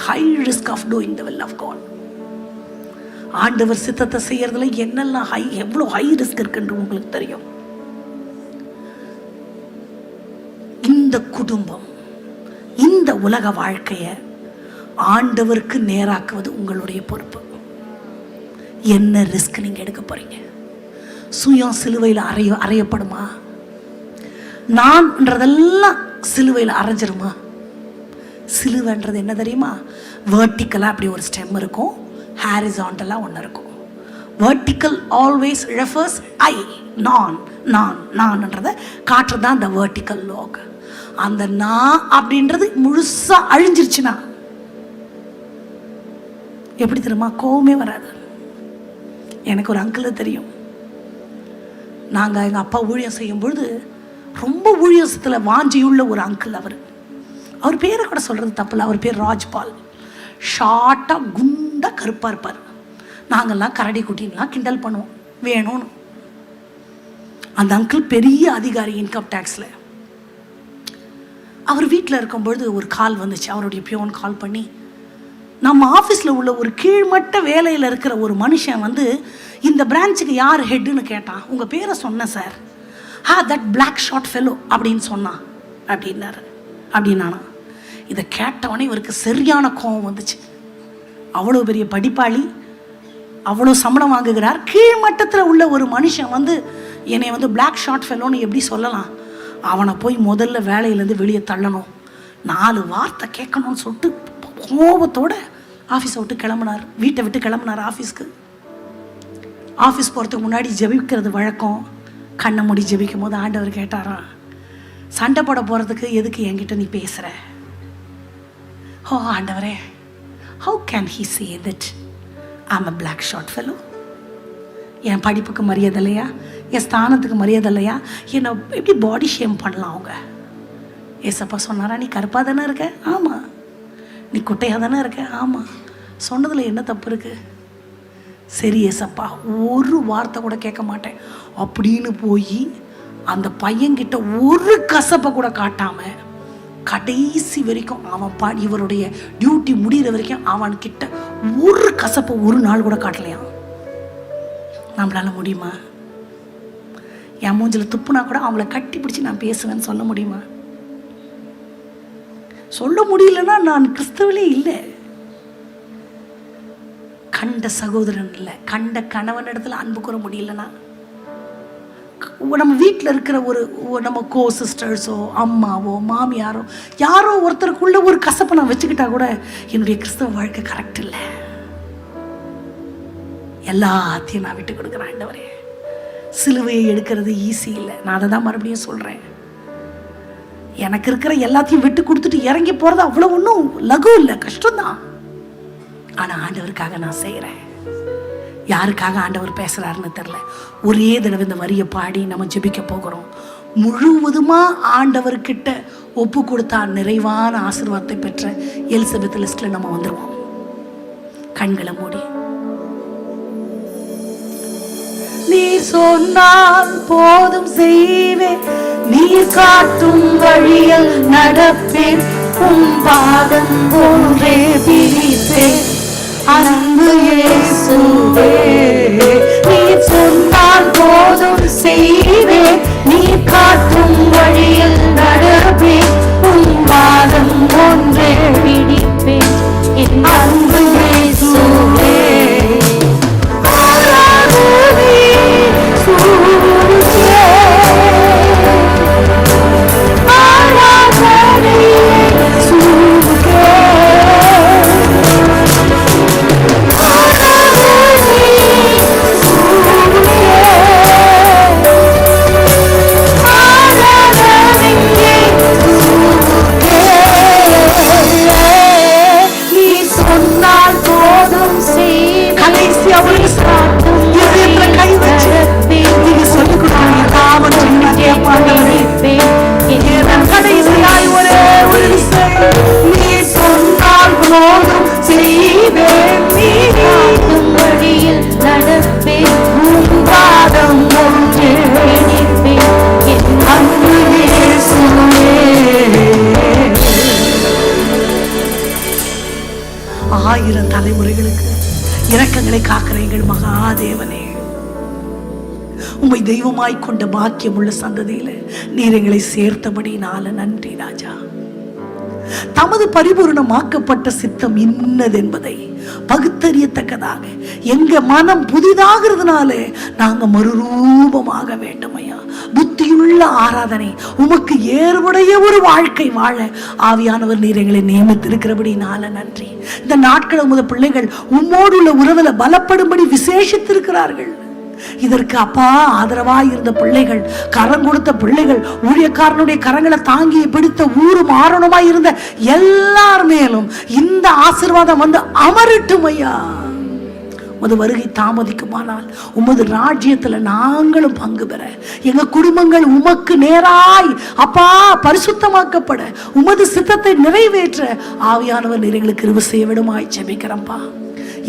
high risk of doing the will of God. ஆண்டவர் சித்தத்தை செய்யறதுல என்னெல்லாம் எவ்வளவு ஹை ரிஸ்க் இருக்குன்னு உங்களுக்கு தெரியும். இந்த குடும்பம், இந்த உலக வாழ்க்கைய ஆண்டவருக்கு நேராக்குவது உங்களுடைய பொறுப்பு. என்ன ரிஸ்க் நீங்க எடுக்க போறீங்க? சுயம் சிலுவையில் அறையப்படுமா? நான்ன்றதெல்லாம் சிலுவையில் அரைஞ்சிருமா? சிலுவைன்றது என்ன தெரியுமா? வெர்டிக்கலாக அப்படி ஒரு ஸ்டெம் இருக்கும், ஹாரிசான்டலாக ஒன்று இருக்கும். வெர்டிக்கல் ஆல்வேஸ் ரெஃபர்ஸ் ஐ, நான்ன்றதை காட்டுறது தான் அந்த வெர்டிக்கல் லாக். அந்த நான் அப்படின்றது முழுசா அழிஞ்சிருச்சுன்னா எப்படி தெரியுமா? கோவமே வராது. எனக்கு ஒரு அங்கிள் தெரியும். நாங்கள் எங்கள் அப்பா ஊழியம் செய்யும் பொழுது ரொம்ப ஊழியத்தில் வாஞ்சியுள்ள ஒரு அங்கிள். அவர் பேரை கூட சொல்கிறது தப்பில்லை. அவர் பேர் ராஜ்பால். ஷார்ட்டாக குண்டாக கருப்பாக இருப்பார். நாங்கள்லாம் கரடி குட்டின்லாம் கிண்டல் பண்ணுவோம் வேணும்னு. அந்த அங்கிள் பெரிய அதிகாரி இன்கம் டேக்ஸில். அவர் வீட்டில் இருக்கும்பொழுது ஒரு கால் வந்துச்சு. அவருடைய பியோன் கால் பண்ணி, நம்ம ஆஃபீஸில் உள்ள ஒரு கீழ்மட்ட வேலையில் இருக்கிற ஒரு மனுஷன் இந்த பிரான்ச்சுக்கு யார் ஹெட்டுன்னு கேட்டான். உங்கள் பேரை சொன்னேன் sir. That black short fellow அப்படின்னு சொன்னான் அப்படின்னானா. இதை கேட்டவனே இவருக்கு சரியான கோபம் வந்துச்சு. அவ்வளோ பெரிய படிப்பாளி, அவ்வளோ சம்பளம் வாங்குகிறார். கீழ்மட்டத்தில் உள்ள ஒரு மனுஷன் என்னை பிளாக் ஷார்ட் ஃபெல்லோன்னு எப்படி சொல்லலாம்? அவனை போய் முதல்ல வேலையிலேருந்து வெளியே தள்ளணும், 4 வார்த்தை கேட்கணும்னு சொல்லிட்டு கோபத்தோட ஆஃபீஸை விட்டு கிளம்புனார். வீட்டை விட்டு கிளம்புனார் ஆஃபீஸ்க்கு. ஆஃபீஸ் போகிறதுக்கு முன்னாடி ஜெபிக்கிறது வழக்கம். கண்ணை மூடி ஜெபிக்கும் போது ஆண்டவர் கேட்டாராம், சண்டை போட போகிறதுக்கு எதுக்கு என்கிட்ட நீ பேசுகிற? ஓ ஆண்டவரே, how can he say that I am a black short fellow? என் படிப்புக்கு மரியாதை இல்லையா? என் ஸ்தானத்துக்கு மரியாதை இல்லையா? என்னை எப்படி பாடி ஷேம் பண்ணலாம் அவங்க? ஏசப்பா சொன்னாரா, நீ கருப்பாக தானே இருக்க? ஆமாம். நீ குட்டையாக தானே இருக்க? ஆமாம். சொன்னதில் என்ன தப்பு இருக்குது? சரி ஏசப்பா, ஒரு வார்த்தை கூட கேட்க மாட்டேன் அப்படின்னு போய் அந்த பையன்கிட்ட ஒரு கசப்பை கூட காட்டாமல் கடைசி வரைக்கும் அவன் இவருடைய டியூட்டி முடிகிற வரைக்கும் அவன்கிட்ட ஒரு கசப்பை ஒரு நாள் கூட காட்டலையாம். நம்மளால முடியுமா? என் மூஞ்சில் துப்புனா கூட அவங்கள கட்டி பிடிச்சி நான் பேசுவேன்னு சொல்ல முடியுமா? சொல்ல முடியலன்னா நான் கிறிஸ்தவலே இல்லை. கண்ட சகோதரன் இல்லை, கண்ட கணவன் இடத்துல அன்பு கூற முடியலன்னா, நம்ம வீட்டில் இருக்கிற நம்ம கோ சிஸ்டர்ஸோ அம்மாவோ மாமியாரோ யாரோ ஒருத்தருக்குள்ள ஒரு கசப்பை நான் வச்சுக்கிட்டா கூட என்னுடைய கிறிஸ்தவ வாழ்க்கை கரெக்ட் இல்லை. எல்லாத்தையும் நான் விட்டு கொடுக்குறேன் ஆண்டவரே. சிலுவையை எடுக்கிறது ஈஸி இல்லை. நான் அதை தான் மறுபடியும் சொல்கிறேன். எனக்கு இருக்கிற எல்லாத்தையும் விட்டு கொடுத்துட்டு இறங்கி போகிறது அவ்வளோ ஒன்றும் லகு இல்லை, கஷ்டம்தான். ஆனால் ஆண்டவருக்காக நான் செய்கிறேன். யாருக்காக ஆண்டவர் பேசுகிறாருன்னு தெரில. ஒரே தடவை இந்த வரியை பாடி நம்ம ஜெபிக்க போகிறோம். முழுவதுமாக ஆண்டவர்கிட்ட ஒப்பு கொடுத்தா நிறைவான ஆசீர்வாதத்தை பெற்ற எலிசபெத் லிஸ்ட்டில் நம்ம வந்துடுவோம். கண்களை மூடி, நீ சொன்னால் போதும் செய்வேன், நீ காட்டும் வழியில் நடப்பேன், உன் பாதம் ஒன்றே பிடிப்பேன், அன்பு இயேசுவே. நீ சொன்னால் போதும் செய்வேன், நீ காட்டும் வழியில் நடப்பேன், உன் பாதம் ஒன்றே பிடிப்பேன், அன்பு இயேசுவே. 1000 தலைமுறைகளுக்கு இரக்கங்களை காக்கிற எங்கள் மகாதேவனே, உம்மை தெய்வமாய் கொண்ட பாக்கியம் உள்ள சந்ததியில நீர் எங்களை சேர்த்தபடினால நன்றி ராஜா. தமது பரிபூர்ணமாக்கப்பட்ட சித்தம் இன்னது என்பதை பகுத்தறியத்தக்கதாக எங்க மனம் புதிதாகிறதுனாலே நாங்க மறுரூபமாக வேண்டும் ஐயா. புத்தியுள்ள ஆராதனை, உமக்கு ஏற்புடைய ஒரு வாழ்க்கை வாழ ஆவியானவர் நீர் எங்களை நியமித்திருக்கிறபடினால நன்றி. இந்த நாட்கள் உமது பிள்ளைகள் உம்மோடு உள்ள உறவுல பலப்படும்படி விசேஷித்திருக்கிறார்கள். இதற்கு அப்பா ஆதரவாய் இருந்த பிள்ளைகள், கரம் கொடுத்த பிள்ளைகள், ஊழியக்காரனுடைய கரங்களை தாங்கி பிடித்த ஊரும் ஆரணமாய் இருந்த எல்லார் மேலும் இந்த ஆசீர்வாதம் வந்து அமரட்டும் ஐயா. உமது வருகை தாமதிக்குமானால் உமது ராஜ்யத்துல நாங்களும் பங்கு பெற, எங்க குடும்பங்கள் உமக்கு நேராய் அப்பா பரிசுத்தமாக்கப்பட, உமது சித்தத்தை நிறைவேற்ற ஆவியானவர் நீர் எங்களுக்கு கிருபை செய்ய விடுமாய் ஜெபிக்கிறோம்ப்பா.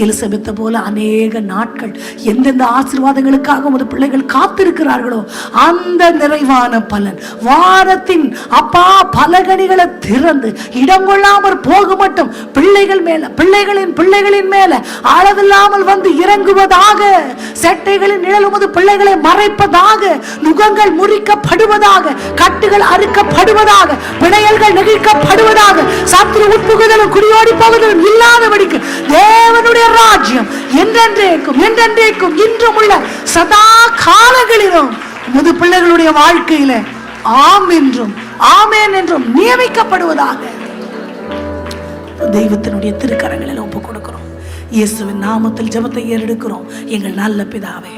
எலிசபெத்தை போல அநேக நாட்கள் எந்தெந்த ஆசீர்வாதங்களுக்காக உமது பிள்ளைகள் காத்திருக்கிறார்களோ அந்த நிறைவான பலன் வாரத்தின் அப்பா பலகணிகளை திறந்து இடம் கொள்ளாமற் போக மட்டும் பிள்ளைகள் மேல, பிள்ளைகளின் மேல அளவில்லாமல் வந்து இறங்குவதாக. செட்டைகளின் நிழல் உமது பிள்ளைகளை மறைப்பதாக, நுகங்கள் முறிக்கப்படுவதாக, கட்டுகள் அறுக்கப்படுவதாக, பிணையல்கள் நெகிழ்க்கப்படுவதாக, சத்துரு உட்புகுதலும் குடியோடி போகுதலும் இல்லாதபடிக்கு தேவனுடைய ராஜ்யம் என்றென்றைக்கும் என்றென்றைக்கும் இன்றும் உள்ள சதா காலங்களிலும் முது பிள்ளைகளுடைய வாழ்க்கையில ஆம் என்றும் ஆமேன் என்றும் நியமிக்கப்படுவதாக தெய்வத்தினுடைய திருக்கரங்களில் ஒப்பு கொடுக்கிறோம். இயேசுவின் நாமத்தில் ஜெபத்தை ஏறெடுக்கிறோம் எங்கள் நல்ல பிதாவே.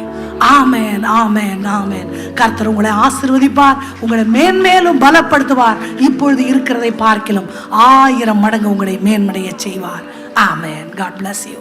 ஆமென், ஆமென், ஆமென். கர்த்தர் உங்களை ஆசீர்வதிப்பார், உங்களை மேன்மேலும் பலப்படுத்துவார். இப்பொழுது இருக்கிறதை பார்க்கிலும் 1000 மடங்கு உங்களை மேன்மடைய செய்வார். ஆமென். God bless you.